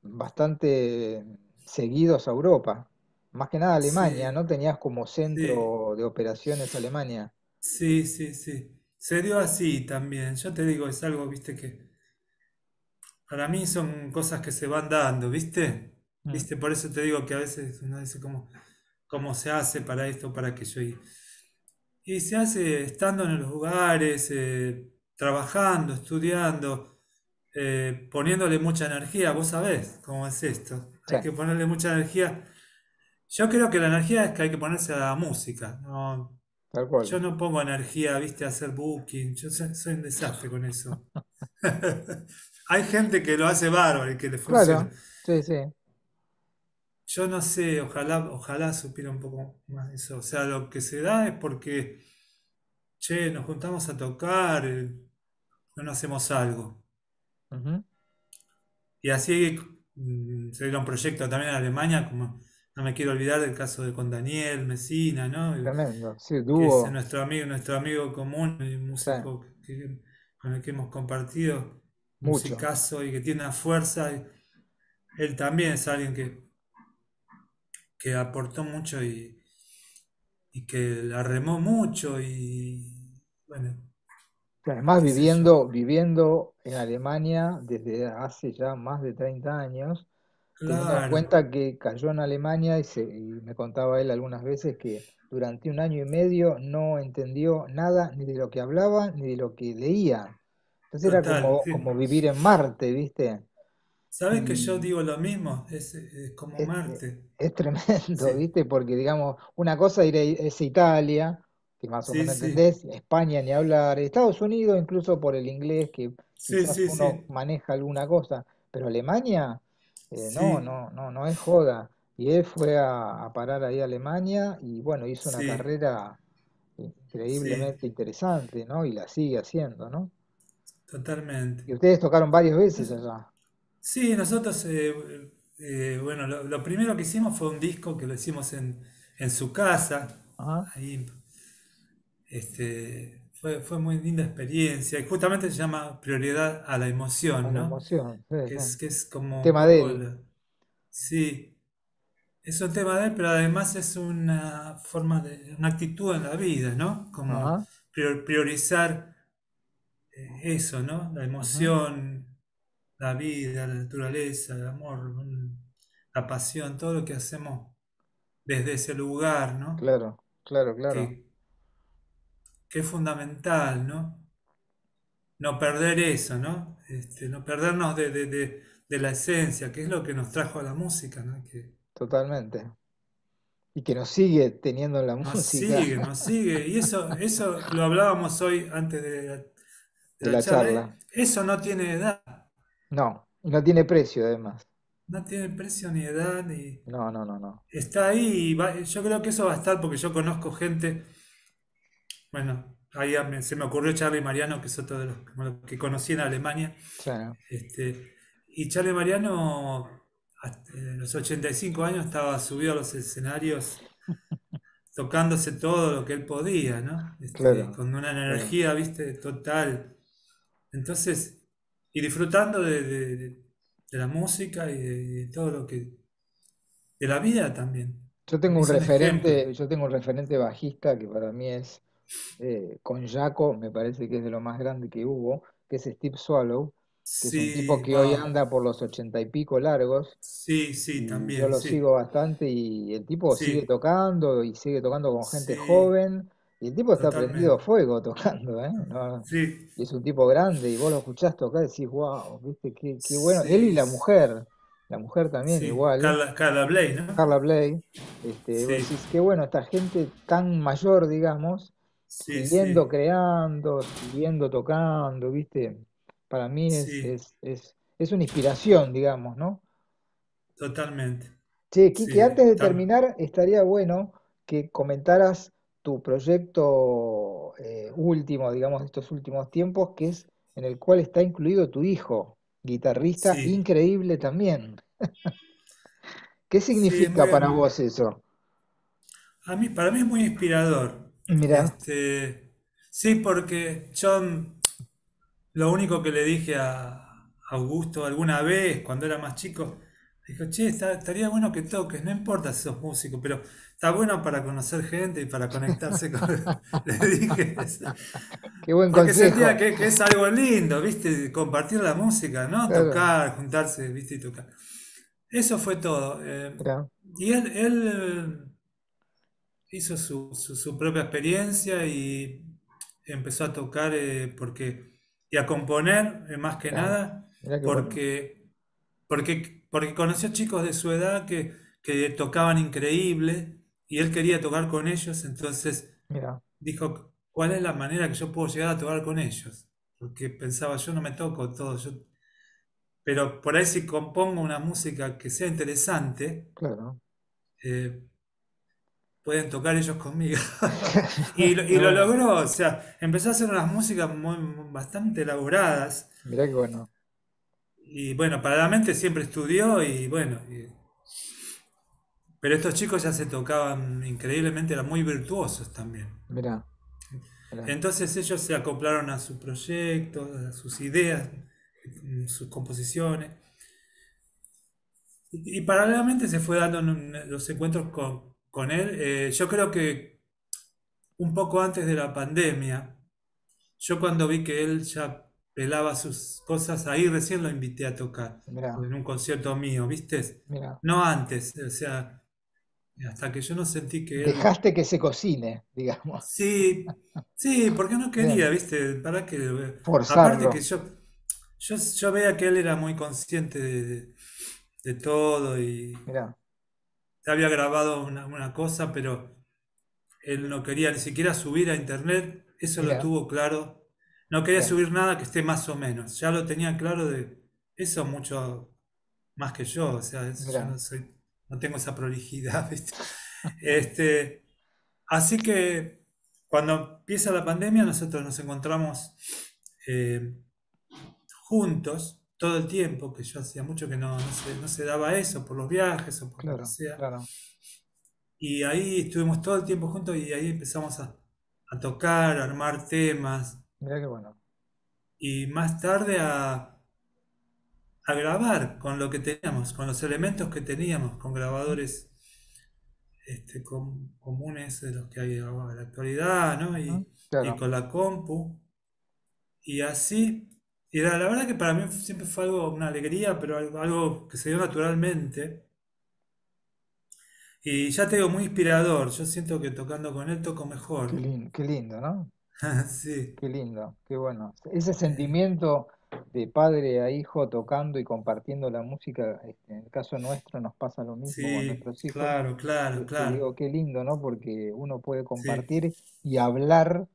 Speaker 1: bastante seguidos a Europa. Más que nada a Alemania,
Speaker 2: Sí,
Speaker 1: ¿no? Tenías como
Speaker 2: sí,
Speaker 1: centro de operaciones Alemania.
Speaker 2: sí, sí, sí. Se dio así también. Yo te digo, es algo, viste, que para mí son cosas que se van dando, ¿viste?
Speaker 1: Mm.
Speaker 2: ¿Viste? Por eso te digo que a veces uno dice cómo se hace para esto, para aquello. Y se hace estando en los lugares, trabajando, estudiando, poniéndole mucha energía. Vos sabés cómo es esto.
Speaker 1: Sí,
Speaker 2: Hay que ponerle mucha energía. Yo creo que la energía es que hay que ponerse a la música. No,
Speaker 1: tal cual.
Speaker 2: yo no pongo energía, viste, a hacer booking. Yo soy un desastre con eso. Hay gente que lo hace bárbaro y que le funciona.
Speaker 1: Claro, sí, sí.
Speaker 2: Yo no sé, ojalá supiera un poco más de eso. O sea, lo que se da es porque, che, nos juntamos a tocar, no hacemos algo.
Speaker 1: Ujú.
Speaker 2: Y así se dio un proyecto también en Alemania, como no me quiero olvidar del caso de con Daniel Mesina, ¿no?
Speaker 1: Tremendo. Sí,
Speaker 2: Que es
Speaker 1: dúo.
Speaker 2: nuestro amigo común, un
Speaker 1: Sí,
Speaker 2: músico con el que hemos compartido,
Speaker 1: mucho.
Speaker 2: musicazo y que tiene una fuerza. Él también es alguien que aportó mucho y que la remó mucho y bueno,
Speaker 1: Y además
Speaker 2: qué sé yo.
Speaker 1: viviendo en Alemania desde hace ya más de 30 años, teniendo en
Speaker 2: Claro,
Speaker 1: cuenta que cayó en Alemania y me contaba él algunas veces que durante un año y medio no entendió nada ni de lo que hablaba ni de lo que leía. Entonces era
Speaker 2: total.
Speaker 1: como vivir en Marte, ¿viste?
Speaker 2: ¿Sabes que yo
Speaker 1: Y
Speaker 2: digo lo mismo? Es como
Speaker 1: es,
Speaker 2: Marte.
Speaker 1: es tremendo,
Speaker 2: Sí,
Speaker 1: ¿viste? Porque, digamos, una cosa es Italia, que más o
Speaker 2: sí,
Speaker 1: menos
Speaker 2: sí.
Speaker 1: entendés, España ni hablar, Estados Unidos incluso por el inglés, que
Speaker 2: Sí,
Speaker 1: quizás
Speaker 2: sí,
Speaker 1: uno
Speaker 2: sí.
Speaker 1: maneja alguna cosa, pero Alemania, no,
Speaker 2: Sí,
Speaker 1: no, no, no es joda. Y él fue a parar ahí a Alemania y bueno, hizo una
Speaker 2: sí,
Speaker 1: carrera
Speaker 2: sí.
Speaker 1: increíblemente interesante, ¿no? Y la sigue haciendo, ¿no?
Speaker 2: Totalmente.
Speaker 1: Y ustedes tocaron varias veces
Speaker 2: Nos-
Speaker 1: allá.
Speaker 2: Sí, nosotros, bueno, lo primero que hicimos fue un disco que lo hicimos en su casa.
Speaker 1: Ajá,
Speaker 2: Ahí, fue muy linda experiencia. Y justamente se llama Prioridad a la
Speaker 1: a
Speaker 2: Emoción,
Speaker 1: la
Speaker 2: ¿no?
Speaker 1: emoción, sí,
Speaker 2: Que
Speaker 1: sí.
Speaker 2: es como un
Speaker 1: Tema de
Speaker 2: poco
Speaker 1: él.
Speaker 2: sí, es un tema de él, pero además es una forma una actitud en la vida, ¿no? Como
Speaker 1: Ajá.
Speaker 2: priorizar eso, ¿no? La
Speaker 1: Ujú.
Speaker 2: emoción. la vida, la naturaleza, el amor, la pasión, todo lo que hacemos desde ese lugar, ¿no?
Speaker 1: Claro, claro, claro,
Speaker 2: Que, que es fundamental, ¿no? No perder eso, ¿no? No perdernos de la esencia, que es lo que nos trajo a la música, ¿no? Que
Speaker 1: totalmente. Y que nos sigue teniendo en la
Speaker 2: nos
Speaker 1: música
Speaker 2: sigue, nos sigue. Y eso lo hablábamos hoy antes de
Speaker 1: de
Speaker 2: la
Speaker 1: la
Speaker 2: charla.
Speaker 1: charla.
Speaker 2: Eso no tiene edad,
Speaker 1: No, y no tiene precio además.
Speaker 2: no tiene precio ni edad, ni...
Speaker 1: No, no, no, no.
Speaker 2: Está ahí y yo creo que eso va a estar porque yo conozco gente, bueno, ahí se me ocurrió Charlie Mariano, que es otro de los que conocí en Alemania.
Speaker 1: Sí,
Speaker 2: Y Charlie Mariano, en los 85 años, estaba subido a los escenarios tocándose todo lo que él podía, ¿no?
Speaker 1: claro,
Speaker 2: Con una
Speaker 1: claro.
Speaker 2: energía, ¿viste? Total. Entonces, y disfrutando de la música y de todo lo que... de la vida también. Para mí son ejemplos.
Speaker 1: Yo tengo un referente bajista que para mí es con Jaco, me parece que es de lo más grande que hubo, que es Steve Swallow, que es un tipo
Speaker 2: Sí,
Speaker 1: que hoy
Speaker 2: wow.
Speaker 1: anda por los 80 y pico largos,
Speaker 2: Sí, sí,
Speaker 1: y yo
Speaker 2: también,
Speaker 1: lo sigo
Speaker 2: sí.
Speaker 1: bastante y el tipo sigue
Speaker 2: Sí,
Speaker 1: tocando y sigue tocando con gente
Speaker 2: sí,
Speaker 1: joven, y el tipo está prendido a
Speaker 2: totalmente.
Speaker 1: fuego tocando, ¿eh?
Speaker 2: Sí,
Speaker 1: Y es un tipo grande y vos lo escuchás tocar y decís, wow, viste, qué bueno. Él y
Speaker 2: sí,
Speaker 1: la mujer también
Speaker 2: sí.
Speaker 1: igual.
Speaker 2: Carla Bley, ¿no?
Speaker 1: Carla Bley, vos
Speaker 2: Sí,
Speaker 1: decís, qué bueno, esta gente tan mayor, digamos,
Speaker 2: sí,
Speaker 1: siguiendo
Speaker 2: sí,
Speaker 1: creando, siguiendo tocando, ¿viste? Para mí
Speaker 2: sí,
Speaker 1: es una inspiración, digamos, ¿no?
Speaker 2: totalmente.
Speaker 1: Che, Quique,
Speaker 2: Sí,
Speaker 1: antes de terminar, estaría bueno que comentaras tu proyecto último, digamos, de estos últimos tiempos, que es en el cual está incluido tu hijo, guitarrista
Speaker 2: sí,
Speaker 1: increíble también. ¿Qué
Speaker 2: sí, es
Speaker 1: significa para vos eso?
Speaker 2: para mí es muy inspirador.
Speaker 1: Mira,
Speaker 2: Este, sí, porque yo lo único que le dije a Augusto alguna vez, cuando era más chico, dijo, che, estaría bueno que toques, no importa si sos músico, pero está bueno para conocer gente y para conectarse con... Le dije eso.
Speaker 1: qué buen
Speaker 2: Porque sentía
Speaker 1: consejo.
Speaker 2: que es algo lindo, ¿viste? Compartir la música, ¿no?
Speaker 1: Claro,
Speaker 2: Tocar, juntarse, ¿viste? Y tocar. Eso fue todo.
Speaker 1: mira,
Speaker 2: Y él hizo su propia experiencia y empezó a tocar y a componer, más que
Speaker 1: mira,
Speaker 2: nada,
Speaker 1: mira qué bueno.
Speaker 2: porque conoció chicos de su edad que tocaban increíble y él quería tocar con ellos, entonces
Speaker 1: Mira,
Speaker 2: dijo, ¿cuál es la manera que yo puedo llegar a tocar con ellos? Porque pensaba, yo no me toco todo, pero por ahí si compongo una música que sea interesante,
Speaker 1: claro.
Speaker 2: eh, pueden tocar ellos conmigo.
Speaker 1: Qué
Speaker 2: Y lo
Speaker 1: bueno,
Speaker 2: logró, o sea, empezó a hacer unas músicas bastante elaboradas.
Speaker 1: mira qué bueno.
Speaker 2: Y bueno, paralelamente siempre estudió y bueno, pero estos chicos ya se tocaban increíblemente, eran muy virtuosos también.
Speaker 1: Mira, mira,
Speaker 2: Entonces ellos se acoplaron a su proyecto, a sus ideas, sus composiciones. Y paralelamente se fue dando los encuentros con él. Yo creo que un poco antes de la pandemia, yo cuando vi que él ya pelaba sus cosas, ahí recién lo invité a tocar,
Speaker 1: mira,
Speaker 2: en un concierto mío, ¿viste?
Speaker 1: mira.
Speaker 2: No antes, o sea, hasta que yo no sentí que él...
Speaker 1: Dejaste que se cocine, digamos.
Speaker 2: Sí, sí, porque no quería,
Speaker 1: Bien,
Speaker 2: ¿viste? Para que... Aparte que
Speaker 1: forzarlo.
Speaker 2: yo veía que él era muy consciente de todo y
Speaker 1: Mira,
Speaker 2: había grabado una cosa, pero él no quería ni siquiera subir a internet, eso lo
Speaker 1: mira,
Speaker 2: tuvo claro. No quería
Speaker 1: bien,
Speaker 2: subir nada que esté más o menos. Ya lo tenía claro de eso mucho más que yo. O sea, yo
Speaker 1: mira.
Speaker 2: no soy, no tengo esa prolijidad, ¿viste? Este, así que cuando empieza la pandemia, nosotros nos encontramos eh, juntos todo el tiempo, que yo hacía mucho que no se daba eso por los viajes o por lo que
Speaker 1: Claro,
Speaker 2: sea.
Speaker 1: claro.
Speaker 2: Y ahí estuvimos todo el tiempo juntos y ahí empezamos a tocar, a armar temas
Speaker 1: Mira qué bueno.
Speaker 2: y más tarde a grabar con lo que teníamos, con los elementos que teníamos, con grabadores comunes de los que hay ahora en la actualidad, ¿no?
Speaker 1: Ujú,
Speaker 2: Y
Speaker 1: claro,
Speaker 2: con la compu. Y así. Y la verdad que para mí siempre fue algo, una alegría, pero algo que se dio naturalmente. Y ya te digo, muy inspirador. Yo siento que tocando con él toco mejor.
Speaker 1: Qué lindo, ¿no?
Speaker 2: Sí.
Speaker 1: Qué lindo, qué bueno. Ese sentimiento de padre a hijo tocando y compartiendo la música, en el caso nuestro nos pasa lo mismo con
Speaker 2: Sí,
Speaker 1: nuestros hijos.
Speaker 2: claro, claro,
Speaker 1: Te
Speaker 2: claro.
Speaker 1: digo, qué lindo, ¿no? Porque uno puede
Speaker 2: Sí.
Speaker 1: compartir y hablar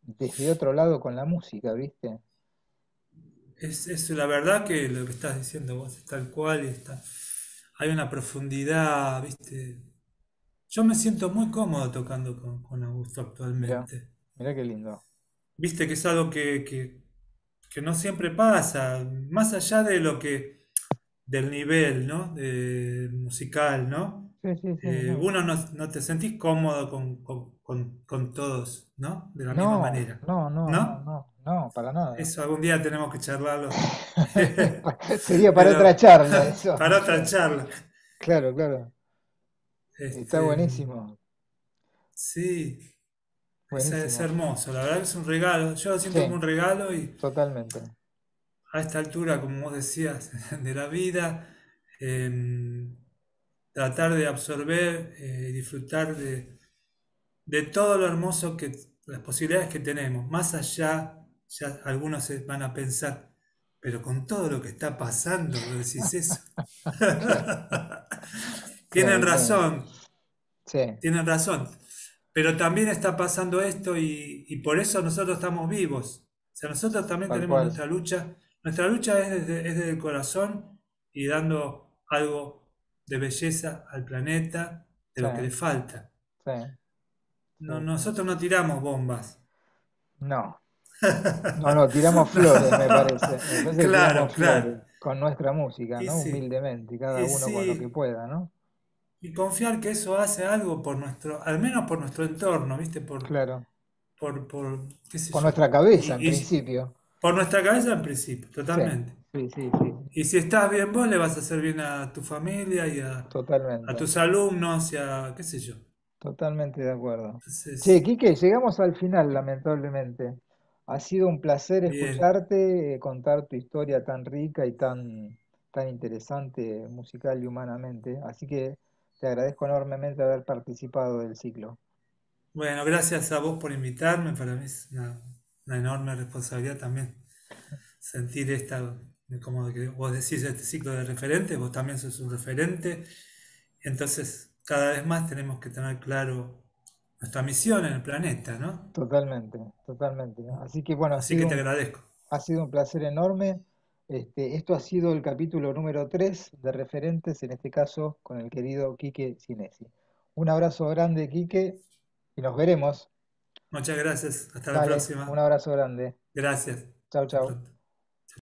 Speaker 1: desde otro lado con la música, ¿viste?
Speaker 2: Es la verdad que lo que estás diciendo vos es tal cual y está. Hay una profundidad, ¿viste? Yo me siento muy cómodo tocando con Augusto
Speaker 1: Mira,
Speaker 2: actualmente.
Speaker 1: mira qué lindo.
Speaker 2: Viste que es algo que no siempre pasa, más allá de lo que, del nivel, ¿no? Musical, ¿no?
Speaker 1: Sí, sí, sí, no.
Speaker 2: Uno no te sentís cómodo con todos, ¿no? De la misma
Speaker 1: No,
Speaker 2: manera,
Speaker 1: no, no, no,
Speaker 2: ¿no?
Speaker 1: no, no, para nada.
Speaker 2: Eso algún día tenemos que charlarlo.
Speaker 1: Sería para otra
Speaker 2: Pero
Speaker 1: charla eso.
Speaker 2: para otra charla.
Speaker 1: Claro, claro. Está
Speaker 2: Este,
Speaker 1: buenísimo,
Speaker 2: sí, es
Speaker 1: buenísimo.
Speaker 2: hermoso, la verdad que es un regalo. Yo lo siento como
Speaker 1: Sí,
Speaker 2: un regalo y
Speaker 1: totalmente.
Speaker 2: a esta altura, como vos decías, de la vida, tratar de absorber y disfrutar de todo lo hermoso que, las posibilidades que tenemos. Más allá, ya algunos se van a pensar, pero con todo lo que está pasando, vos decís eso.
Speaker 1: Claro,
Speaker 2: Tienen
Speaker 1: claro, claro.
Speaker 2: razón,
Speaker 1: Sí,
Speaker 2: tienen razón. Pero también está pasando esto y por eso nosotros estamos vivos. O sea, nosotros también
Speaker 1: tal
Speaker 2: tenemos
Speaker 1: cual.
Speaker 2: nuestra lucha. Nuestra lucha es desde el corazón y dando algo de belleza al planeta, de
Speaker 1: Sí,
Speaker 2: lo que le falta.
Speaker 1: sí, sí,
Speaker 2: No,
Speaker 1: sí.
Speaker 2: nosotros no tiramos bombas.
Speaker 1: No, no, no, tiramos flores, me parece. Me parece que
Speaker 2: Claro,
Speaker 1: tiramos
Speaker 2: claro.
Speaker 1: flores con nuestra música,
Speaker 2: Y
Speaker 1: ¿no?
Speaker 2: sí,
Speaker 1: Humildemente, cada
Speaker 2: y
Speaker 1: uno con lo que
Speaker 2: sí.
Speaker 1: pueda, ¿no?
Speaker 2: Y confiar que eso hace algo por nuestro, al menos por nuestro entorno, ¿viste?
Speaker 1: Claro.
Speaker 2: Qué sé
Speaker 1: Por
Speaker 2: yo.
Speaker 1: nuestra cabeza, en
Speaker 2: Y
Speaker 1: principio.
Speaker 2: por nuestra cabeza en principio,
Speaker 1: Sí,
Speaker 2: totalmente.
Speaker 1: sí, sí, sí,
Speaker 2: Y si estás bien vos, le vas a hacer bien a tu familia y a
Speaker 1: totalmente.
Speaker 2: tus alumnos y a, qué sé yo.
Speaker 1: Totalmente de acuerdo. Che,
Speaker 2: Entonces,
Speaker 1: Quique, llegamos al final, lamentablemente. Ha sido un placer
Speaker 2: bien.
Speaker 1: escucharte, contar tu historia tan rica y tan interesante musical y humanamente. Así que te agradezco enormemente haber participado del ciclo.
Speaker 2: Bueno, gracias a vos por invitarme. Para mí es una enorme responsabilidad también sentir esta, como que vos decís, este ciclo de referentes, vos también sos un referente. Entonces, cada vez más tenemos que tener claro nuestra misión en el planeta, ¿no?
Speaker 1: Totalmente, totalmente. Así que bueno,
Speaker 2: Así que te agradezco.
Speaker 1: ha sido un placer enorme. Esto ha sido el capítulo número 3 de Referentes, en este caso con el querido Quique Sinesi. Un abrazo grande, Quique, y nos veremos.
Speaker 2: Muchas gracias. Hasta la
Speaker 1: Dale, un
Speaker 2: próxima.
Speaker 1: abrazo grande.
Speaker 2: Gracias.
Speaker 1: Chau,
Speaker 2: Hasta
Speaker 1: chau.
Speaker 2: pronto.